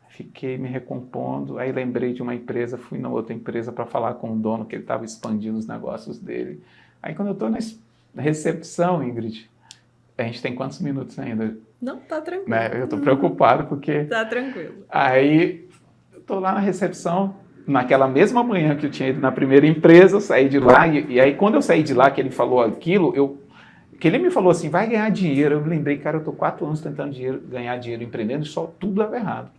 Fiquei me recompondo, aí lembrei de uma empresa, fui na outra empresa para falar com o dono, que ele estava expandindo os negócios dele. Aí quando eu estou na recepção, Ingrid, a gente tem quantos minutos ainda? Não, tá tranquilo. Né? Eu estou preocupado porque... Tá tranquilo. Aí eu estou lá na recepção, naquela mesma manhã que eu tinha ido na primeira empresa, eu saí de lá, e aí quando eu saí de lá, que ele falou aquilo, que ele me falou assim, vai ganhar dinheiro, eu me lembrei, cara, eu estou 4 anos tentando ganhar dinheiro empreendendo, só tudo dava errado.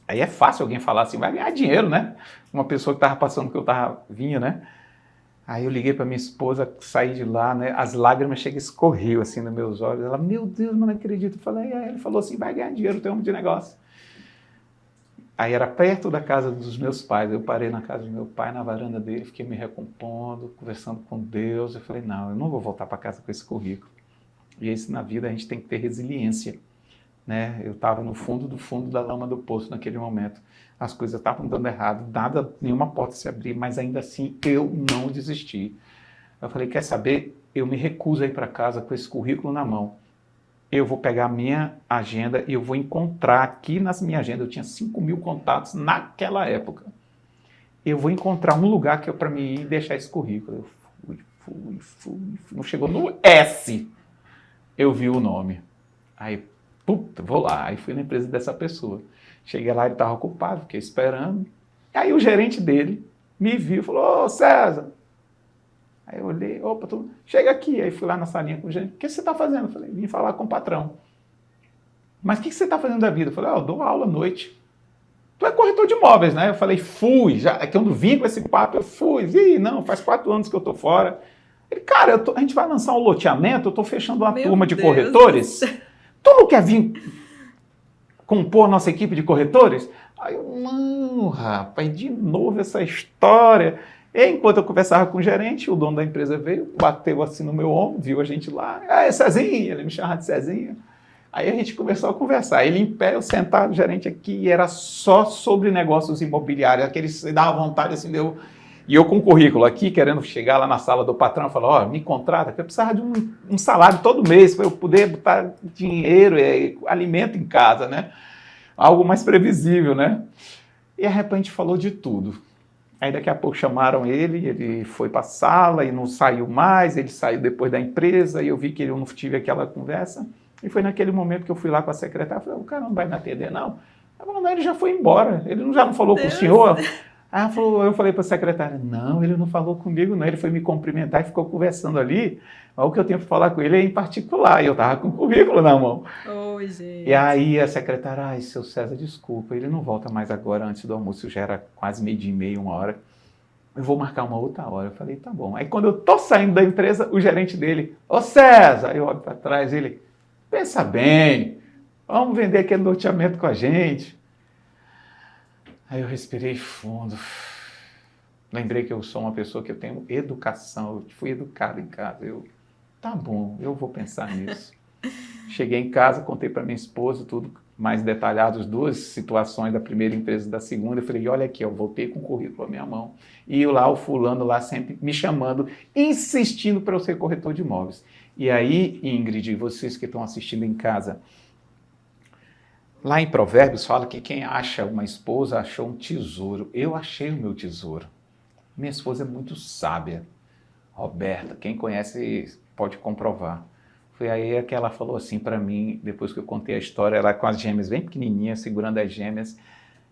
Aí é fácil alguém falar assim, vai ganhar dinheiro, né? Uma pessoa que estava passando o que eu vinha, né? Aí eu liguei para minha esposa, saí de lá, né? As lágrimas chegam, escorriam assim nos meus olhos. Ela, meu Deus, mas não acredito. Eu falei, ele falou assim, vai ganhar dinheiro, tem um de negócio. Aí era perto da casa dos meus pais. Eu parei na casa do meu pai, na varanda dele, fiquei me recompondo, conversando com Deus. Eu falei, não, eu não vou voltar para casa com esse currículo. E isso na vida a gente tem que ter resiliência, né? Eu estava no fundo do fundo da lama do poço naquele momento. As coisas estavam dando errado, nada, nenhuma porta se abria, mas ainda assim eu não desisti. Eu falei, quer saber? Eu me recuso a ir para casa com esse currículo na mão. Eu vou pegar a minha agenda e eu vou encontrar aqui na minha agenda, eu tinha 5.000 contatos naquela época. Eu vou encontrar um lugar que eu para mim ir e deixar esse currículo. Eu fui. Não chegou no S. Eu vi o nome. Aí, puta, vou lá. Aí fui na empresa dessa pessoa. Cheguei lá, ele estava ocupado, fiquei esperando. Aí o gerente dele me viu e falou, ô César. Aí eu olhei, opa, chega aqui. Aí fui lá na salinha com o gerente. O que você está fazendo? Eu falei, vim falar com o patrão. Mas o que você está fazendo da vida? Eu falei, eu dou aula à noite. Tu é corretor de imóveis, né? Eu falei, fui. Já, quando vim com esse papo, eu fui. Não, faz 4 anos que eu estou fora. Ele, cara, a gente vai lançar um loteamento, eu estou fechando uma turma de corretores. Tu não quer vir compor nossa equipe de corretores? Aí eu, não, rapaz, de novo essa história. E enquanto eu conversava com o gerente, o dono da empresa veio, bateu assim no meu ombro, viu a gente lá. É Cezinha, ele me chamava de Cezinha. Aí a gente começou a conversar. Ele em pé, eu sentado, o gerente aqui, e era só sobre negócios imobiliários. Aqueles dava vontade assim, deu. E eu com o currículo aqui, querendo chegar lá na sala do patrão, eu falava, me contrata, que eu precisava de um salário todo mês para eu poder botar dinheiro, alimento em casa, né? Algo mais previsível, né? E a repente falou de tudo. Aí daqui a pouco chamaram ele foi para a sala e não saiu mais, ele saiu depois da empresa e eu vi que eu não tive aquela conversa. E foi naquele momento que eu fui lá com a secretária, falei, o cara não vai me atender, não. Ela falou, não, ele já foi embora, ele já não falou com o senhor? Aí eu falei para a secretária, não, ele não falou comigo, não, ele foi me cumprimentar e ficou conversando ali, mas o que eu tenho para falar com ele é em particular, e eu estava com o currículo na mão. Oi, gente. E aí a secretária, ai, seu César, desculpa, ele não volta mais agora antes do almoço, já era quase 12:30, 1h. Eu vou marcar uma outra hora. Eu falei, tá bom. Aí quando eu tô saindo da empresa, o gerente dele, ô César, eu olho para trás, ele, pensa bem, vamos vender aquele loteamento com a gente. Aí eu respirei fundo. Lembrei que eu sou uma pessoa que eu tenho educação, eu fui educado em casa. Tá bom, eu vou pensar nisso. Cheguei em casa, contei para minha esposa tudo mais detalhado, as 2 situações da primeira empresa e da segunda. Eu falei, olha aqui, eu voltei com o currículo à minha mão. E lá o fulano lá sempre me chamando, insistindo para eu ser corretor de imóveis. E aí, Ingrid, vocês que estão assistindo em casa, lá em Provérbios fala que quem acha uma esposa achou um tesouro. Eu achei o meu tesouro. Minha esposa é muito sábia. Roberta, quem conhece pode comprovar. Foi aí que ela falou assim para mim, depois que eu contei a história, ela com as gêmeas bem pequenininhas, segurando as gêmeas.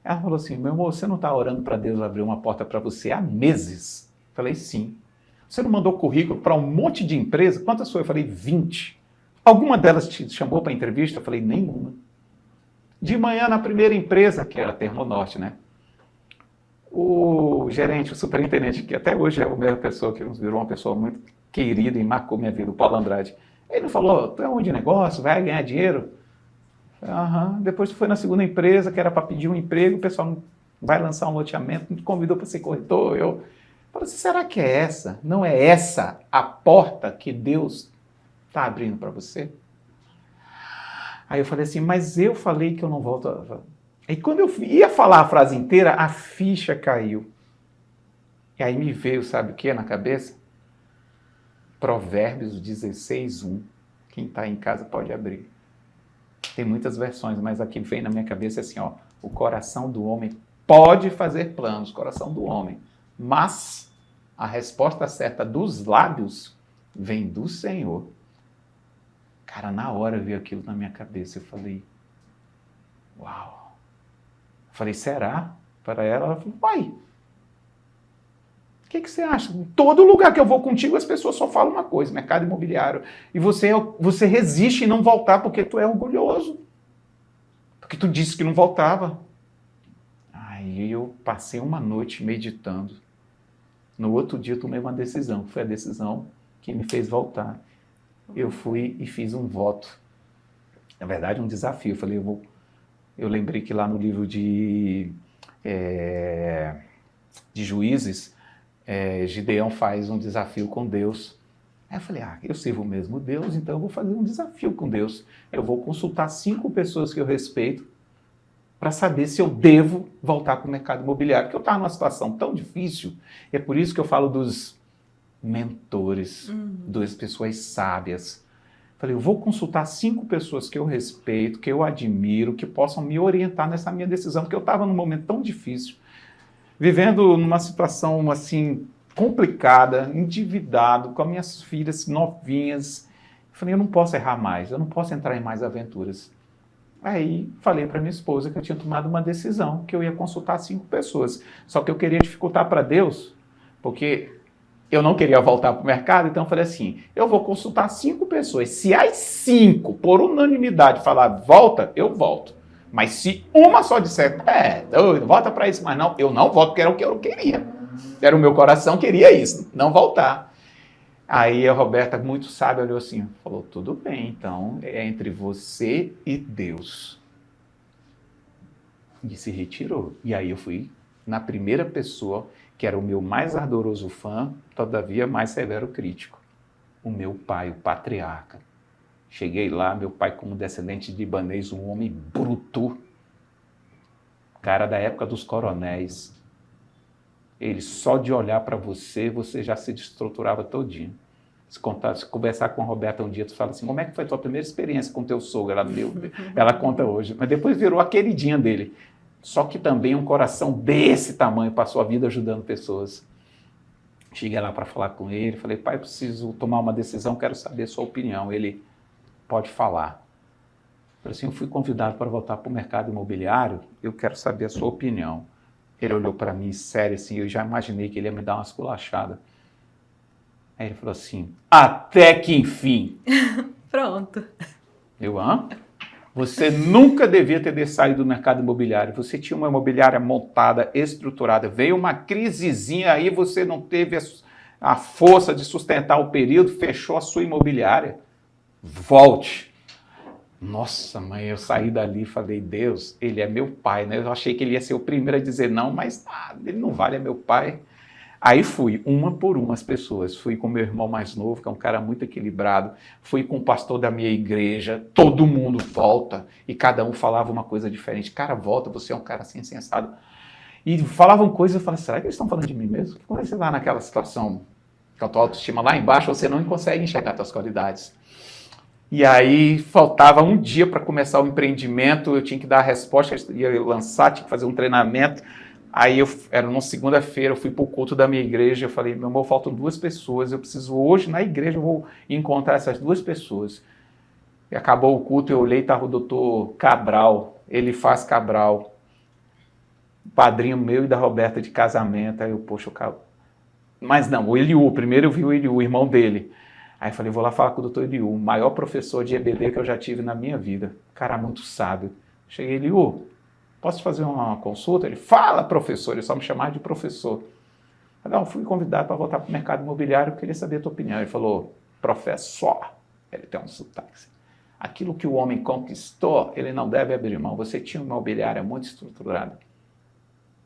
Ela falou assim, meu amor, você não está orando para Deus abrir uma porta para você há meses? Falei, sim. Você não mandou currículo para um monte de empresa? Quantas foi? Eu falei, 20. Alguma delas te chamou para entrevista? Eu falei, nenhuma. De manhã, na primeira empresa, que era Termonorte, né? O gerente, o superintendente, que até hoje é a mesma pessoa, que virou uma pessoa muito querida e marcou minha vida, o Paulo Andrade. Ele falou, tu é um de negócio, vai ganhar dinheiro? Aham. Depois tu foi na segunda empresa, que era para pedir um emprego, o pessoal vai lançar um loteamento, me convidou para ser corretor. Eu falei assim, será que é essa? Não é essa a porta que Deus está abrindo para você? Aí eu falei assim, mas eu falei que eu não volto. E quando eu ia falar a frase inteira, a ficha caiu. E aí me veio, sabe o que na cabeça? Provérbios 16:1. Quem está em casa pode abrir. Tem muitas versões, mas aqui vem na minha cabeça assim, ó. O coração do homem pode fazer planos, coração do homem. Mas a resposta certa dos lábios vem do Senhor. Cara, na hora veio aquilo na minha cabeça. Eu falei, uau. Eu falei, será? Para ela falou, pai, o que você acha? Em todo lugar que eu vou contigo, as pessoas só falam uma coisa, mercado imobiliário. E você resiste em não voltar porque tu é orgulhoso. Porque tu disse que não voltava. Aí eu passei uma noite meditando. No outro dia eu tomei uma decisão, que foi a decisão que me fez voltar. Eu fui e fiz um voto. Na verdade, um desafio. Eu falei, eu lembrei que lá no livro de Juízes, Gideão faz um desafio com Deus. Aí eu falei, eu sirvo o mesmo Deus, então eu vou fazer um desafio com Deus. Eu vou consultar 5 pessoas que eu respeito para saber se eu devo voltar para o mercado imobiliário, porque eu estava numa situação tão difícil. É por isso que eu falo dos mentores, das pessoas sábias. Falei, eu vou consultar 5 pessoas que eu respeito, que eu admiro, que possam me orientar nessa minha decisão, porque eu estava num momento tão difícil, vivendo numa situação assim complicada, endividado, com as minhas filhas novinhas. Falei, eu não posso errar mais, eu não posso entrar em mais aventuras. Aí falei para minha esposa que eu tinha tomado uma decisão, que eu ia consultar 5 pessoas. Só que eu queria dificultar para Deus, porque eu não queria voltar para o mercado, então eu falei assim, eu vou consultar 5 pessoas. Se as 5, por unanimidade, falar volta, eu volto. Mas se uma só disser, volta para isso, mas não, eu não volto, porque era o que eu queria. Era o meu coração, queria isso, não voltar. Aí a Roberta, muito sábia, olhou assim, falou, tudo bem, então é entre você e Deus. E se retirou. E aí eu fui na primeira pessoa, que era o meu mais ardoroso fã, todavia mais severo crítico. O meu pai, o patriarca. Cheguei lá, meu pai como descendente de libanês, um homem bruto, cara da época dos coronéis. Ele só de olhar para você, você já se destruturava todinho. Se conversar com a Roberta um dia, tu fala assim, como é que foi a tua primeira experiência com teu sogro? Ela conta hoje, mas depois virou a queridinha dele. Só que também um coração desse tamanho, passou a vida ajudando pessoas. Cheguei lá para falar com ele, falei, pai, preciso tomar uma decisão, quero saber a sua opinião. Ele, pode falar. Falei assim, eu fui convidado para voltar para o mercado imobiliário, eu quero saber a sua opinião. Ele olhou para mim sério assim, eu já imaginei que ele ia me dar uma esculachada. Aí ele falou assim, até que enfim. Pronto. Você nunca devia ter saído do mercado imobiliário. Você tinha uma imobiliária montada, estruturada. Veio uma crisezinha aí, você não teve a força de sustentar o período, fechou a sua imobiliária. Volte. Nossa, mãe, eu saí dali e falei, Deus, ele é meu pai, né? Eu achei que ele ia ser o primeiro a dizer não, mas ele não vale, é meu pai. Aí fui, uma por uma as pessoas. Fui com meu irmão mais novo, que é um cara muito equilibrado. Fui com o pastor da minha igreja. Todo mundo volta. E cada um falava uma coisa diferente. Cara, volta, você é um cara assim, sensado. E falavam coisas, eu falei, será que eles estão falando de mim mesmo? Quando você está naquela situação, com a tua autoestima lá embaixo, você não consegue enxergar as suas qualidades. E aí faltava um dia para começar o empreendimento, eu tinha que dar a resposta, ia lançar, tinha que fazer um treinamento. Aí era numa segunda-feira, eu fui para o culto da minha igreja, eu falei, meu amor, faltam 2 pessoas, eu preciso hoje na igreja, eu vou encontrar essas 2 pessoas. E acabou o culto, eu olhei, estava o doutor Cabral, Elifaz Cabral, padrinho meu e da Roberta de casamento. Aí eu, poxa, mas não, o Eliú, primeiro eu vi o Eliú, o irmão dele. Aí eu falei, vou lá falar com o doutor Eliú, o maior professor de EBD que eu já tive na minha vida. Cara muito sábio. Cheguei, Eliú, posso fazer uma consulta? Ele, fala, professor, ele só me chamava de professor. Eu fui convidado para voltar para o mercado imobiliário, eu queria saber a tua opinião. Ele falou, professor, ele tem um sotaque. Aquilo que o homem conquistou, ele não deve abrir mão. Você tinha uma imobiliária muito estruturada.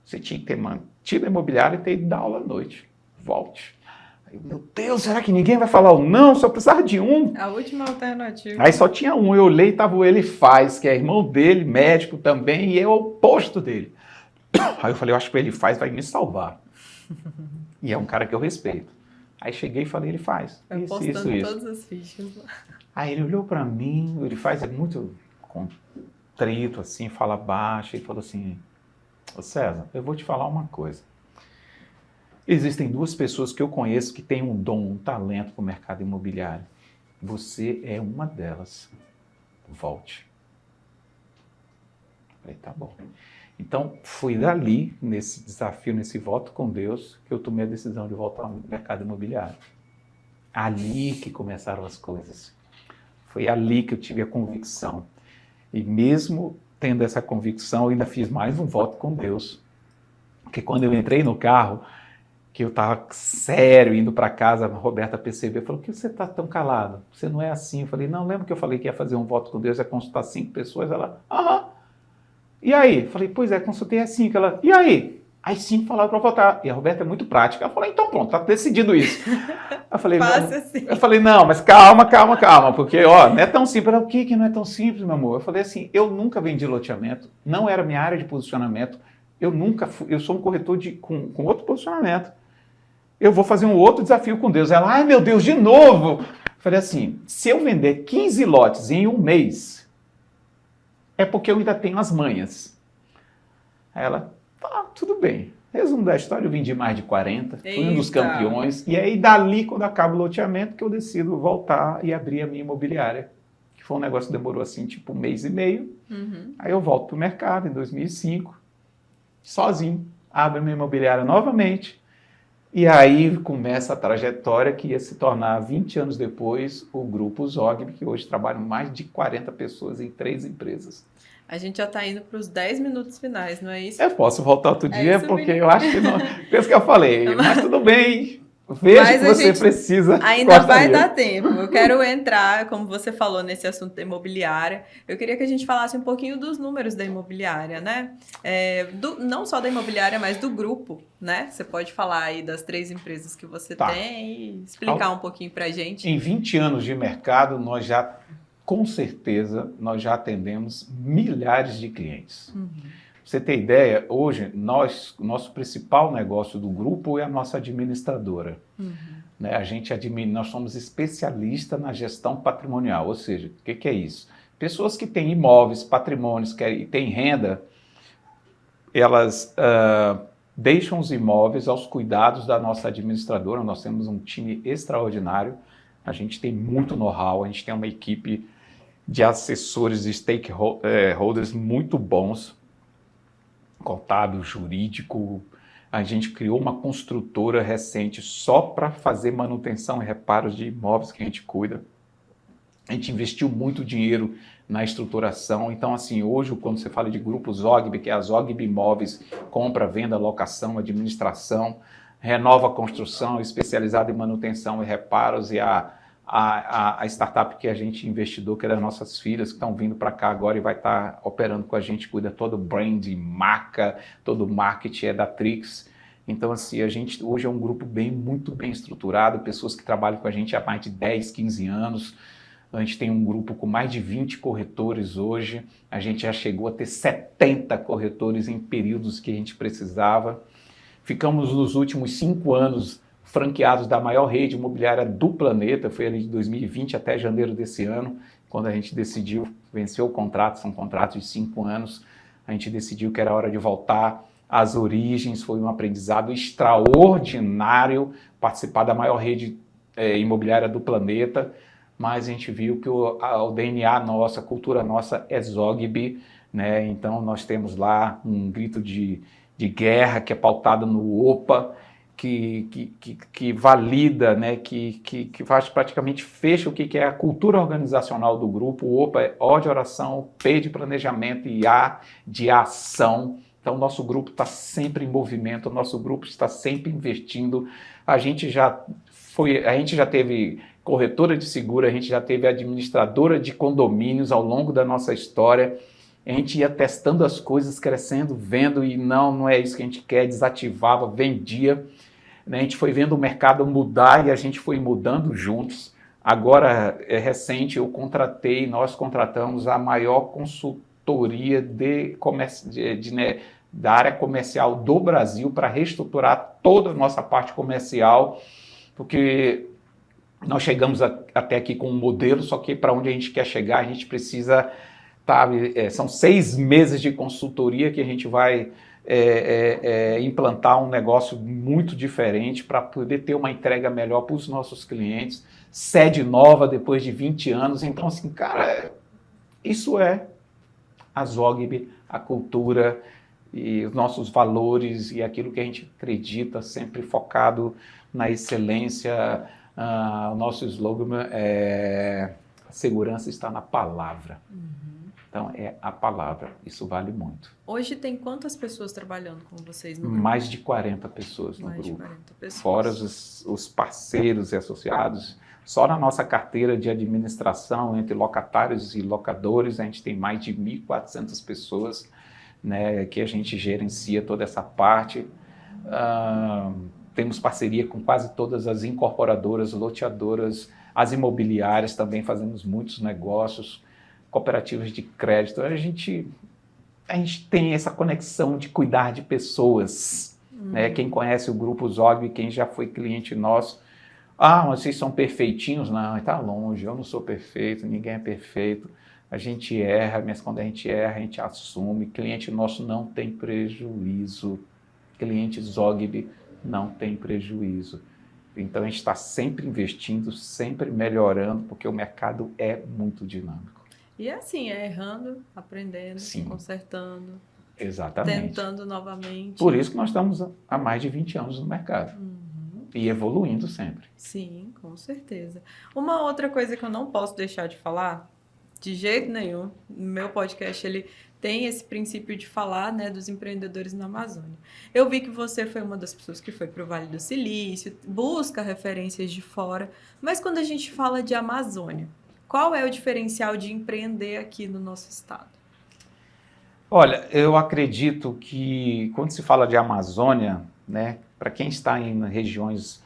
Você tinha que ter mantido a imobiliária e ter ido dar aula à noite. Volte. Aí, meu Deus, será que ninguém vai falar o não? Só precisava de um. A última alternativa. Aí só tinha um. Eu olhei e estava o Elifaz, que é irmão dele, médico também, e é o oposto dele. Aí eu falei, eu acho que o Elifaz vai me salvar. E é um cara que eu respeito. Aí cheguei e falei, Elifaz, isso. Todas as fichas. Aí ele olhou para mim, o Elifaz é muito contrito, assim, fala baixo, e falou assim, ô César, eu vou te falar uma coisa. Existem 2 pessoas que eu conheço que têm um dom, um talento para o mercado imobiliário. Você é uma delas. Volte. Falei, tá bom. Então, fui dali, nesse desafio, nesse voto com Deus, que eu tomei a decisão de voltar ao mercado imobiliário. Ali que começaram as coisas. Foi ali que eu tive a convicção. E mesmo tendo essa convicção, eu ainda fiz mais um voto com Deus. Porque quando eu entrei no carro, que eu estava sério, indo para casa, a Roberta percebeu, falou, por que você está tão calado? Você não é assim. Eu falei, não, lembra que eu falei que ia fazer um voto com Deus, ia consultar 5 pessoas? Ela, aham. E aí? Eu falei, pois é, consultei as 5. Ela, e aí? As 5 falaram para votar. E a Roberta é muito prática. Ela falou, então pronto, tá decidido isso. Eu falei, Assim. Eu falei, não, mas calma, porque, ó, não é tão simples. Ela, o que não é tão simples, meu amor? Eu falei assim, eu nunca vendi loteamento, não era minha área de posicionamento, eu sou um corretor com outro posicionamento. Eu vou fazer um outro desafio com Deus. Ela, ai meu Deus, de novo! Eu falei assim, se eu vender 15 lotes em um mês, é porque eu ainda tenho as manhas. Aí ela, tá, tudo bem. Resumo da história, eu vendi mais de 40, fui um dos campeões. E aí, dali, quando acaba o loteamento, que eu decido voltar e abrir a minha imobiliária. Que foi um negócio que demorou, assim, tipo 1 mês e meio. Uhum. Aí eu volto pro mercado, em 2005, sozinho, abro a minha imobiliária novamente. E aí começa a trajetória que ia se tornar, 20 anos depois, o Grupo Zogby, que hoje trabalha mais de 40 pessoas em 3 empresas. A gente já está indo para os 10 minutos finais, não é isso? Eu posso voltar outro dia, porque menino. eu acho que não... Penso que eu falei, mas tudo bem. Veja que você precisa. Ainda vai dar tempo. Eu quero entrar, como você falou, nesse assunto da imobiliária. Eu queria que a gente falasse um pouquinho dos números da imobiliária, né? Não só da imobiliária, mas do grupo, né? Você pode falar aí das 3 empresas que você tem e explicar um pouquinho pra gente. Em 20 anos de mercado, nós já, com certeza, nós já atendemos milhares de clientes. Uhum. Pra você ter ideia, hoje, nosso principal negócio do grupo é a nossa administradora. Uhum. Né? Nós somos especialistas na gestão patrimonial, ou seja, o que é isso? Pessoas que têm imóveis, patrimônios, que têm renda, elas deixam os imóveis aos cuidados da nossa administradora. Nós temos um time extraordinário, a gente tem muito know-how, a gente tem uma equipe de assessores e stakeholders muito bons, contábil, jurídico. A gente criou uma construtora recente só para fazer manutenção e reparos de imóveis que a gente cuida. A gente investiu muito dinheiro na estruturação. Então, assim, hoje, quando você fala de grupo Zogby, que é a Zogby Imóveis, compra, venda, locação, administração, renova a construção, especializada em manutenção e reparos, e a startup que a gente investidor, que é das nossas filhas, que estão vindo para cá agora e vai estar operando com a gente, cuida todo o brand, marca, todo o marketing é da Trix. Então, assim, a gente hoje é um grupo muito bem estruturado, pessoas que trabalham com a gente há mais de 10, 15 anos. A gente tem um grupo com mais de 20 corretores hoje. A gente já chegou a ter 70 corretores em períodos que a gente precisava. Ficamos nos últimos 5 anos franqueados da maior rede imobiliária do planeta, foi ali de 2020 até janeiro desse ano, quando a gente decidiu vencer o contrato, são contratos de 5 anos, a gente decidiu que era hora de voltar às origens, foi um aprendizado extraordinário participar da maior rede imobiliária do planeta, mas a gente viu que o DNA nossa, a cultura nossa é Zogby, né? Então nós temos lá um grito de guerra que é pautado no OPA, que valida, né, que faz, praticamente fecha o que é a cultura organizacional do grupo. O OPA é O de oração, P de planejamento e A de ação. Então, o nosso grupo está sempre em movimento, o nosso grupo está sempre investindo. A gente já teve corretora de seguro, a gente já teve administradora de condomínios ao longo da nossa história. A gente ia testando as coisas, crescendo, vendo, e não é isso que a gente quer, desativava, vendia. A gente foi vendo o mercado mudar e a gente foi mudando juntos. Agora, recente, nós contratamos a maior consultoria da área comercial do Brasil para reestruturar toda a nossa parte comercial, porque nós chegamos até aqui com um modelo, só que para onde a gente quer chegar, a gente precisa... são 6 meses de consultoria que a gente vai implantar um negócio muito diferente para poder ter uma entrega melhor para os nossos clientes, sede nova depois de 20 anos. Então, assim, cara, isso é a Zogby, a cultura e os nossos valores e aquilo que a gente acredita, sempre focado na excelência. O nosso slogan é: a segurança está na palavra. Uhum. Então, é a palavra. Isso vale muito. Hoje tem quantas pessoas trabalhando com vocês no grupo? Mais de 40 pessoas no Mais de grupo. 40 pessoas. Fora os parceiros e associados. Só na nossa carteira de administração, entre locatários e locadores, a gente tem mais de 1.400 pessoas, né, que a gente gerencia toda essa parte. Temos parceria com quase todas as incorporadoras, loteadoras, as imobiliárias, também fazemos muitos negócios, cooperativas de crédito. A gente tem essa conexão de cuidar de pessoas. Né? Quem conhece o Grupo Zogby, quem já foi cliente nosso, mas vocês são perfeitinhos? Não, está longe, eu não sou perfeito, ninguém é perfeito. A gente erra, mas quando a gente erra, a gente assume. Cliente nosso não tem prejuízo. Cliente Zogby não tem prejuízo. Então, a gente está sempre investindo, sempre melhorando, porque o mercado é muito dinâmico. E assim, é errando, aprendendo, Sim. Consertando, Exatamente. tentando novamente. Por isso que nós estamos há mais de 20 anos no mercado. E evoluindo sempre. Sim, com certeza. Uma outra coisa que eu não posso deixar de falar, de jeito nenhum, no meu podcast ele tem esse princípio de falar, né, dos empreendedores na Amazônia. Eu vi que você foi uma das pessoas que foi para o Vale do Silício, busca referências de fora, mas quando a gente fala de Amazônia, qual é o diferencial de empreender aqui no nosso estado? Olha, eu acredito que quando se fala de Amazônia, né, para quem está em regiões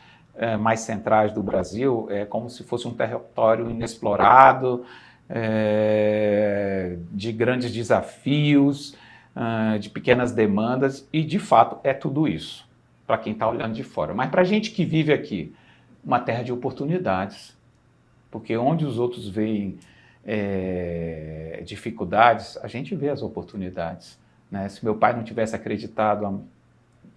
mais centrais do Brasil, é como se fosse um território inexplorado, de grandes desafios, de pequenas demandas, e de fato é tudo isso, para quem está olhando de fora. Mas para a gente que vive aqui, uma terra de oportunidades, porque onde os outros veem dificuldades, a gente vê as oportunidades. Né? Se meu pai não tivesse acreditado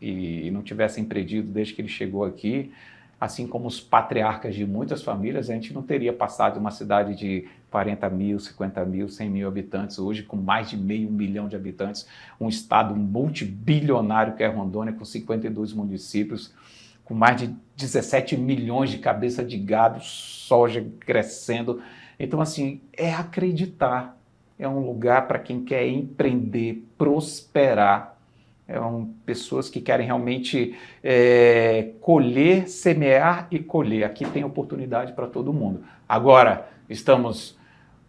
e não tivesse empreendido desde que ele chegou aqui, assim como os patriarcas de muitas famílias, a gente não teria passado de uma cidade de 40 mil, 50 mil, 100 mil habitantes, hoje com mais de 500 mil de habitantes, um estado multibilionário que é Rondônia, com 52 municípios, com mais de 17 milhões de cabeça de gado, soja crescendo. Então, assim, é acreditar. É um lugar para quem quer empreender, prosperar. Pessoas que querem realmente colher, semear e colher. Aqui tem oportunidade para todo mundo. Agora, estamos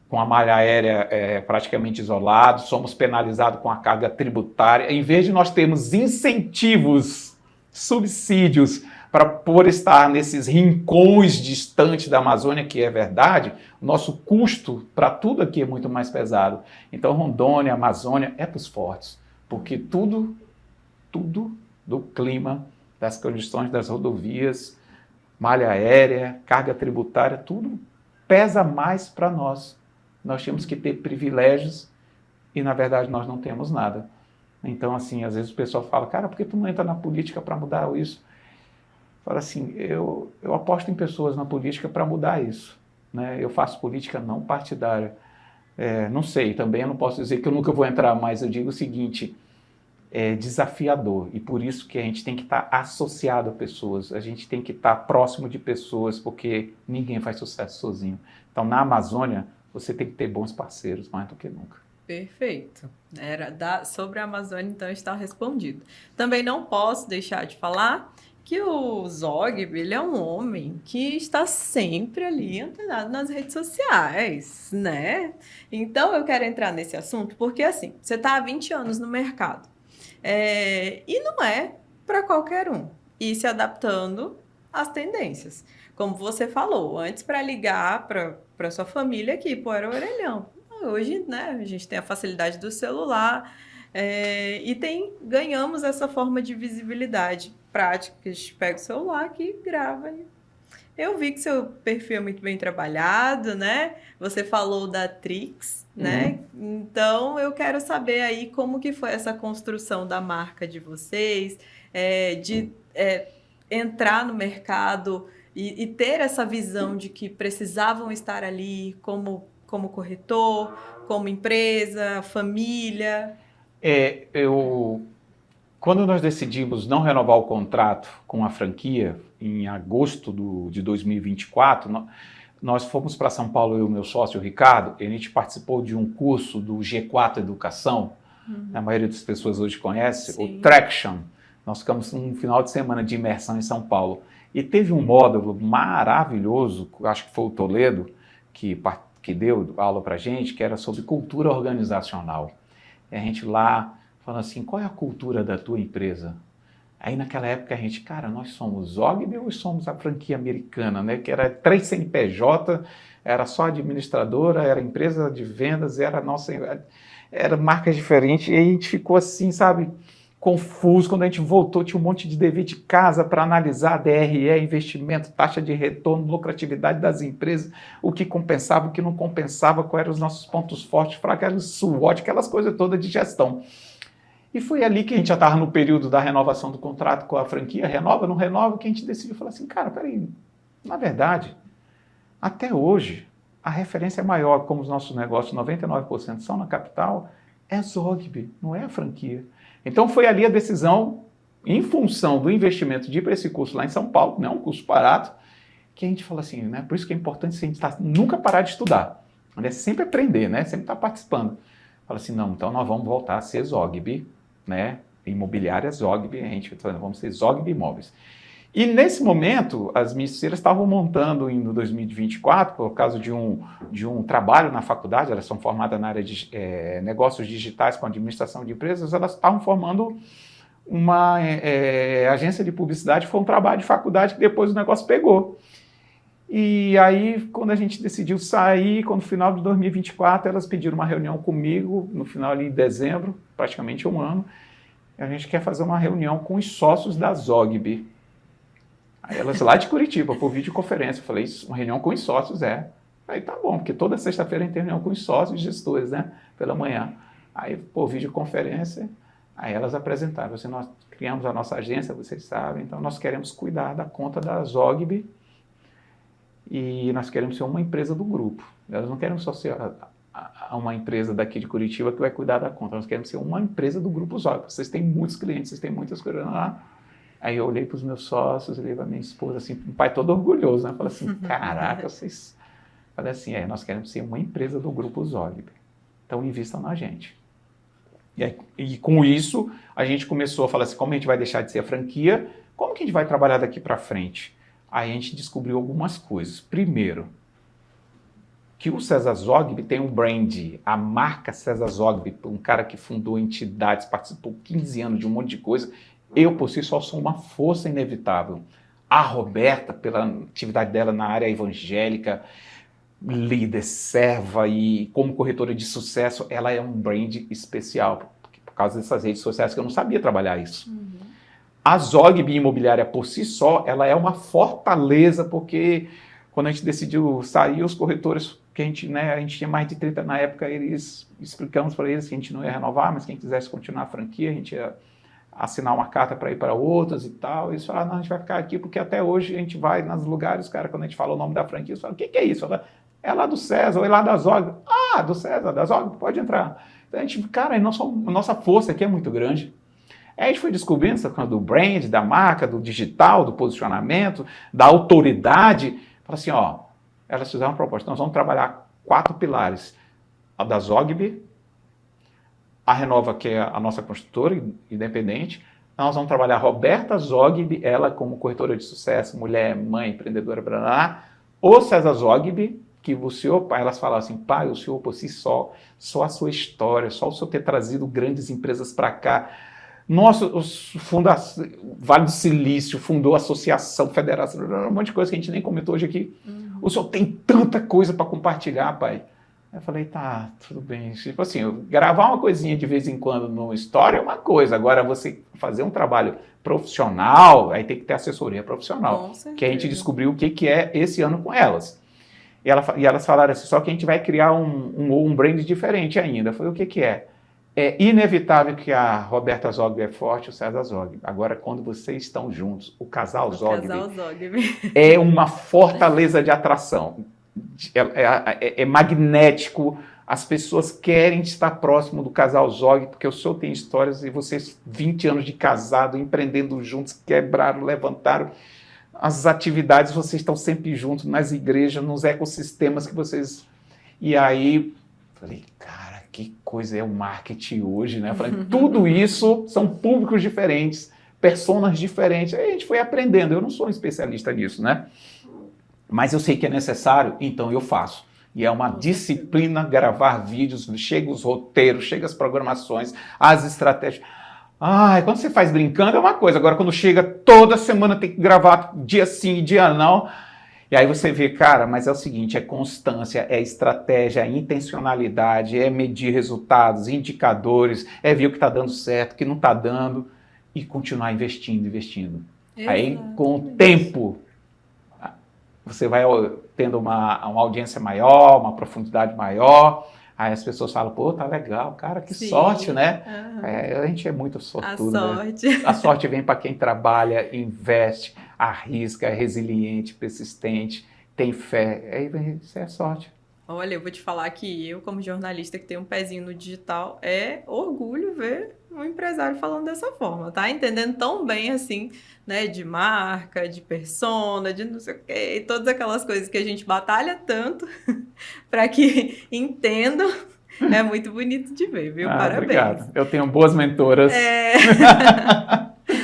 com a malha aérea praticamente isolados, somos penalizados com a carga tributária. Em vez de nós termos incentivos, subsídios, por estar nesses rincões distantes da Amazônia, que é verdade, o nosso custo para tudo aqui é muito mais pesado. Então, Rondônia, Amazônia é para os fortes, porque tudo do clima, das condições das rodovias, malha aérea, carga tributária, tudo pesa mais para nós. Nós temos que ter privilégios e, na verdade, nós não temos nada. Então, assim, às vezes o pessoal fala, cara, por que tu não entra na política para mudar isso? Fala assim, eu aposto em pessoas na política para mudar isso. Né? Eu faço política não partidária. Não sei, também eu não posso dizer que eu nunca vou entrar, mas eu digo o seguinte, é desafiador, e por isso que a gente tem que estar associado a pessoas, a gente tem que estar próximo de pessoas, porque ninguém faz sucesso sozinho. Então, na Amazônia, você tem que ter bons parceiros, mais do que nunca. Perfeito. Sobre a Amazônia, então, está respondido. Também não posso deixar de falar que o Zogby, ele é um homem que está sempre ali antenado nas redes sociais, né? Então, eu quero entrar nesse assunto porque, assim, você está há 20 anos no mercado. E não é para qualquer um ir se adaptando às tendências. Como você falou, antes para ligar para sua família aqui, pô, era o orelhão. Hoje, né, a gente tem a facilidade do celular e ganhamos essa forma de visibilidade prática, que a gente pega o celular aqui e grava. Eu vi que seu perfil é muito bem trabalhado, né? Você falou da Trix, né? Então, eu quero saber aí como que foi essa construção da marca de vocês, de entrar no mercado e ter essa visão de que precisavam estar ali como corretor, como empresa, família. Quando nós decidimos não renovar o contrato com a franquia, em agosto de 2024, nós fomos para São Paulo, eu e o meu sócio, o Ricardo, e a gente participou de um curso do G4 Educação, a maioria das pessoas hoje conhece, Sim. o Traction. Nós ficamos um final de semana de imersão em São Paulo. E teve um módulo maravilhoso, acho que foi o Toledo, que deu aula para a gente, que era sobre cultura organizacional. E a gente lá falando assim, qual é a cultura da tua empresa? Aí naquela época a gente, cara, nós somos Zogby ou somos a franquia americana, né? Que era 3 CNPJ, era só administradora, era empresa de vendas, era marcas diferentes, e a gente ficou assim, sabe, confuso. Quando a gente voltou, tinha um monte de dever de casa para analisar DRE, investimento, taxa de retorno, lucratividade das empresas, o que compensava, o que não compensava, quais eram os nossos pontos fortes, fracos, SWOT, aquelas coisas todas de gestão. E foi ali que a gente já estava no período da renovação do contrato com a franquia, renova, não renova, que a gente decidiu falar assim, cara, peraí, na verdade, até hoje, a referência maior, como os nossos negócios, 99% são na capital, é Zogby, não é a franquia. Então foi ali a decisão, em função do investimento de ir para esse curso lá em São Paulo, não é um curso barato, que a gente fala assim, né? Por isso que é importante a gente nunca parar de estudar, né? Sempre aprender, né? Sempre estar participando. Fala assim, não, então nós vamos voltar a ser Zogby, né? Imobiliária Zogby, a gente vamos ser Zogby Imóveis. E nesse momento, as ministérias estavam montando em 2024, por causa de um trabalho na faculdade, elas são formadas na área de negócios digitais com administração de empresas, elas estavam formando uma agência de publicidade, foi um trabalho de faculdade que depois o negócio pegou. E aí, quando a gente decidiu sair, no final de 2024, elas pediram uma reunião comigo, no final ali de dezembro, praticamente um ano, e a gente quer fazer uma reunião com os sócios da Zogby. Aí elas lá de Curitiba, por videoconferência, eu falei, isso, uma reunião com os sócios, Aí tá bom, porque toda sexta-feira a gente tem reunião com os sócios e gestores, né, pela manhã. Aí, por videoconferência, aí elas apresentaram, assim, nós criamos a nossa agência, vocês sabem, então nós queremos cuidar da conta da Zogby e nós queremos ser uma empresa do grupo. Elas não querem só ser uma empresa daqui de Curitiba que vai cuidar da conta, nós queremos ser uma empresa do grupo Zogby. Vocês têm muitos clientes, vocês têm muitas coisas lá. Aí eu olhei para os meus sócios, olhei para minha esposa, assim, um pai todo orgulhoso, né? Falei assim, caraca, vocês... Falei assim, nós queremos ser uma empresa do grupo Zogby. Então invistam na gente. E com isso, a gente começou a falar assim, como a gente vai deixar de ser a franquia, como que a gente vai trabalhar daqui para frente? Aí a gente descobriu algumas coisas. Primeiro, que o César Zogby tem um brand, a marca César Zogby, um cara que fundou entidades, participou 15 anos de um monte de coisa. Eu, por si só, sou uma força inevitável. A Roberta, pela atividade dela na área evangélica, líder, serva e como corretora de sucesso, ela é um brand especial, por causa dessas redes sociais que eu não sabia trabalhar isso. A Zogby Imobiliária, por si só, ela é uma fortaleza, porque quando a gente decidiu sair, os corretores, que a gente tinha mais de 30 na época, explicamos para eles que a gente não ia renovar, mas quem quisesse continuar a franquia, a gente ia assinar uma carta para ir para outras e tal. E eles falaram, não, a gente vai ficar aqui, porque até hoje a gente vai nos lugares, cara, quando a gente fala o nome da franquia, eles falam, o que é isso? Falo, é lá do César, ou é lá da Zogby. Ah, do César, da Zogby, pode entrar. Então a gente, cara, a nossa força aqui é muito grande. Aí a gente foi descobrindo essa coisa do brand, da marca, do digital, do posicionamento, da autoridade. Fala assim, elas fizeram uma proposta, nós vamos trabalhar 4 pilares. A da Zogby, a Renova, que é a nossa construtora independente. Nós vamos trabalhar a Roberta Zogby, ela como corretora de sucesso, mulher, mãe, empreendedora, o César Zogby, que o senhor, pai, elas falavam assim, pai, o senhor por si só a sua história, só o senhor ter trazido grandes empresas para cá. Nossa, o Vale do Silício fundou a associação, federação, um monte de coisa que a gente nem comentou hoje aqui. O senhor tem tanta coisa para compartilhar, pai. Eu falei, tá, tudo bem. Tipo assim, gravar uma coisinha de vez em quando no Story é uma coisa. Agora, você fazer um trabalho profissional, aí tem que ter assessoria profissional. Que a gente descobriu o que é esse ano com elas. E elas falaram assim, só que a gente vai criar um brand diferente ainda. Eu falei, o que é? É inevitável que a Roberta Zogby é forte, o César Zogby. Agora, quando vocês estão juntos, o casal Zogby é uma fortaleza de atração. É magnético, as pessoas querem estar próximo do casal Zogby, porque o senhor tem histórias e vocês, 20 anos de casado, empreendendo juntos, quebraram, levantaram. as atividades, vocês estão sempre juntos nas igrejas, nos ecossistemas que vocês... E aí, falei, cara, que coisa é o marketing hoje, né? Eu falei, tudo isso são públicos diferentes, personas diferentes. Aí a gente foi aprendendo. Eu não sou um especialista nisso, né? Mas eu sei que é necessário, então eu faço. E é uma disciplina gravar vídeos, chega os roteiros, chega as programações, as estratégias. Ai, quando você faz brincando é uma coisa, agora quando chega toda semana tem que gravar dia sim e dia não. E aí você vê, cara, mas é o seguinte, é constância, é estratégia, é intencionalidade, é medir resultados, indicadores, é ver o que está dando certo, o que não está dando e continuar investindo. Aí, com o tempo, você vai tendo uma audiência maior, uma profundidade maior, aí as pessoas falam, pô, tá legal, cara, que sorte, né? A gente é muito sortudo, a sorte. Né? A sorte vem para quem trabalha, investe, arrisca, é resiliente, persistente, tem fé, aí isso é sorte. Olha, eu vou te falar que eu, como jornalista que tem um pezinho no digital, é orgulho ver um empresário falando dessa forma, tá? Entendendo tão bem, assim, né, de marca, de persona, de não sei o quê, todas aquelas coisas que a gente batalha tanto para que entendam. É muito bonito de ver, viu? Parabéns. Obrigado. Eu tenho boas mentoras.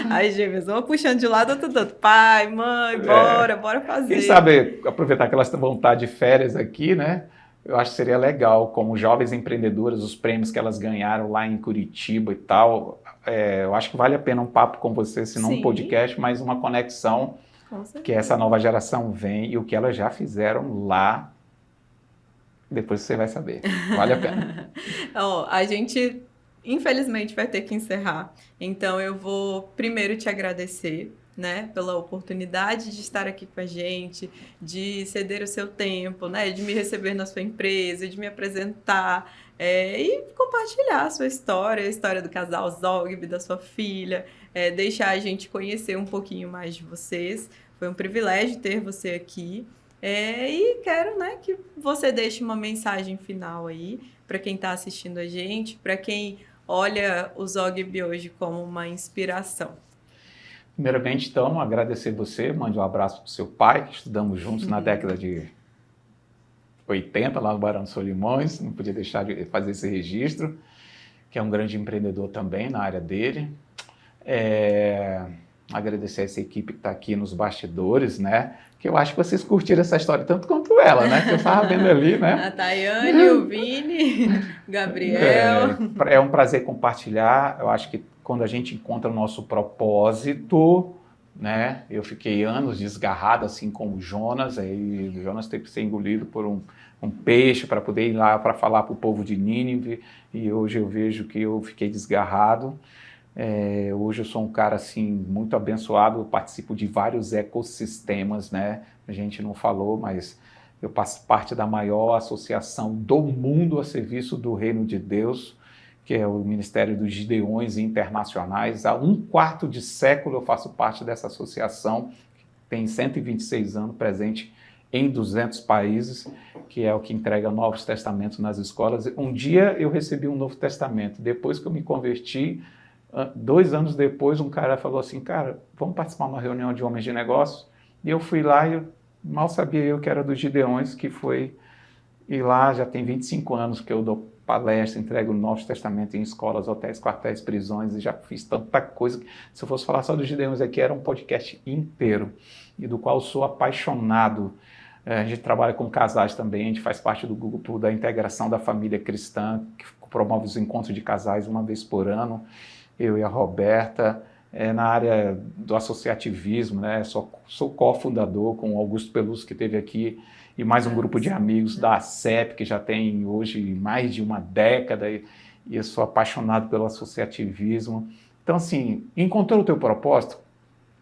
As gêmeas, uma puxando de lado, outra do outro. Pai, mãe, bora fazer. Quem sabe aproveitar que elas vão estar de férias aqui, né? Eu acho que seria legal, como jovens empreendedoras, os prêmios que elas ganharam lá em Curitiba e tal. Eu acho que vale a pena um papo com você, se não um podcast, mas uma conexão que essa nova geração vem e o que elas já fizeram lá. Depois você vai saber. Vale a pena. A gente, infelizmente, vai ter que encerrar. Então, eu vou primeiro te agradecer, né, pela oportunidade de estar aqui com a gente, de ceder o seu tempo, né, de me receber na sua empresa, de me apresentar e compartilhar a sua história, a história do casal Zogby, da sua filha, deixar a gente conhecer um pouquinho mais de vocês. Foi um privilégio ter você aqui. E quero, né, que você deixe uma mensagem final aí para quem está assistindo a gente, para quem olha o Zogby hoje como uma inspiração. Primeiramente, então, agradecer você, mande um abraço para o seu pai, que estudamos juntos na década de 80, lá no Barão dos Solimões, não podia deixar de fazer esse registro, que é um grande empreendedor também na área dele. Agradecer essa equipe que está aqui nos bastidores, né? Que eu acho que vocês curtiram essa história tanto quanto ela, né? Que eu estava vendo ali, né? A Tayane, o Vini, o Gabriel. É um prazer compartilhar. Eu acho que quando a gente encontra o nosso propósito, né? Eu fiquei anos desgarrado, assim como o Jonas. Aí o Jonas teve que ser engolido por um peixe para poder ir lá para falar para o povo de Nínive. E hoje eu vejo que eu fiquei desgarrado. Hoje eu sou um cara assim muito abençoado, eu participo de vários ecossistemas, né? A gente não falou, mas eu faço parte da maior associação do mundo a serviço do Reino de Deus, que é o Ministério dos Gideões Internacionais. Há um quarto de século eu faço parte dessa associação, que tem 126 anos, presente em 200 países, que é o que entrega Novos Testamentos nas escolas. Um dia eu recebi um Novo Testamento, depois que eu me converti, 2 anos depois, um cara falou assim, cara, vamos participar de uma reunião de homens de negócios? E eu fui lá e mal sabia eu que era dos Gideões, que foi... E lá já tem 25 anos que eu dou palestra, entrego o Novo Testamento em escolas, hotéis, quartéis, prisões, e já fiz tanta coisa que, se eu fosse falar só dos Gideões aqui, era um podcast inteiro, e do qual sou apaixonado. A gente trabalha com casais também, a gente faz parte do grupo da integração da família cristã, que promove os encontros de casais uma vez por ano. Eu e a Roberta, na área do associativismo, né? Sou cofundador com o Augusto Peluso, que esteve aqui, e mais um grupo de amigos da ACEP, que já tem hoje mais de uma década, e eu sou apaixonado pelo associativismo. Então, assim, encontrou o teu propósito?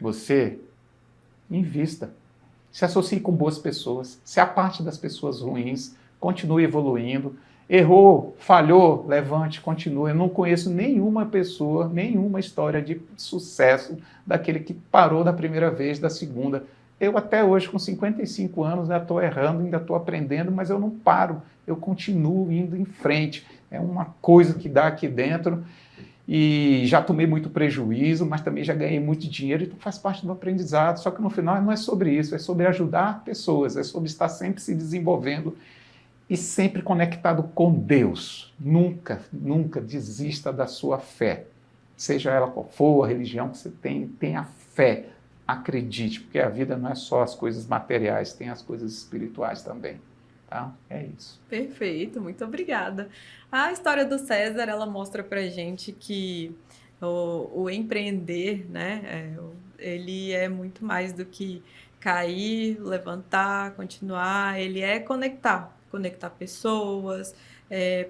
Você invista. Se associe com boas pessoas, se aparte das pessoas ruins, continue evoluindo. Errou, falhou, levante, continue. Eu não conheço nenhuma pessoa, nenhuma história de sucesso daquele que parou da primeira vez, da segunda. Eu até hoje, com 55 anos, ainda estou errando, ainda estou aprendendo, mas eu não paro, eu continuo indo em frente. É uma coisa que dá aqui dentro E já tomei muito prejuízo, mas também já ganhei muito dinheiro, então faz parte do aprendizado. Só que no final não é sobre isso, é sobre ajudar pessoas, é sobre estar sempre se desenvolvendo e sempre conectado com Deus. Nunca, nunca desista da sua fé. Seja ela qual for, a religião que você tem, tenha fé. Acredite, porque a vida não é só as coisas materiais, tem as coisas espirituais também. Tá? É isso. Perfeito, muito obrigada. A história do César, ela mostra pra gente que o empreender, né, ele é muito mais do que cair, levantar, continuar, ele é conectar pessoas,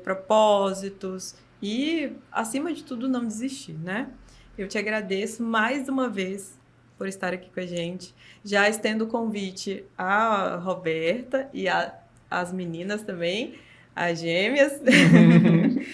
propósitos e, acima de tudo, não desistir, né? Eu te agradeço mais uma vez por estar aqui com a gente. Já estendo o convite à Roberta e as meninas também, as gêmeas.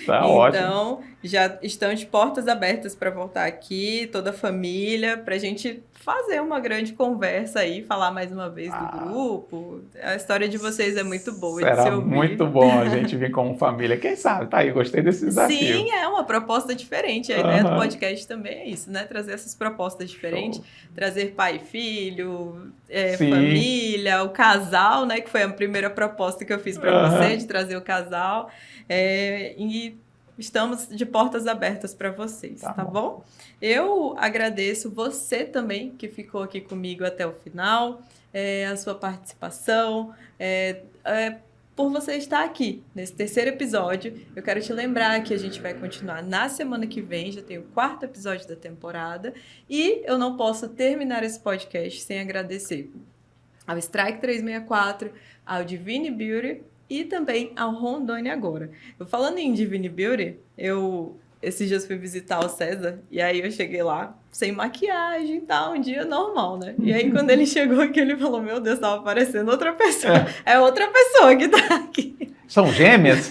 Tá ótimo. Então, já estão de portas abertas para voltar aqui, toda a família, para a gente fazer uma grande conversa aí, falar mais uma vez do grupo. A história de vocês é muito boa de se Será ouvir. muito bom a gente vir como família. Quem sabe? Tá aí, gostei desse desafio. Sim, é uma proposta diferente. A ideia do podcast também é isso, né? Trazer essas propostas diferentes. Show. Trazer pai e filho, Sim. família, o casal, né? Que foi a primeira proposta que eu fiz para você, de trazer o casal. E estamos de portas abertas para vocês, tá bom? Eu agradeço você também que ficou aqui comigo até o final, a sua participação, por você estar aqui nesse terceiro episódio. Eu quero te lembrar que a gente vai continuar na semana que vem, já tem o 4º episódio da temporada, e eu não posso terminar esse podcast sem agradecer ao Strike 364, ao Divine Beauty e também ao Rondônia Agora. Eu falando em Divine Beauty, esses dias fui visitar o César, e aí eu cheguei lá sem maquiagem e tal, um dia normal, né? E aí quando ele chegou aqui, ele falou, meu Deus, tava parecendo outra pessoa. É outra pessoa que tá aqui. São gêmeas?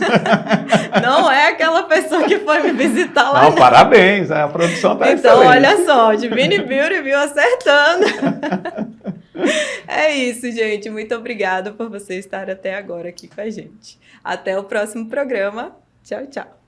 Não é aquela pessoa que foi me visitar lá. Não, parabéns, a produção tá então, excelente. Olha só, Divine Beauty viu acertando. É isso, gente. Muito obrigada por você estar até agora aqui com a gente. Até o próximo programa. Tchau, tchau.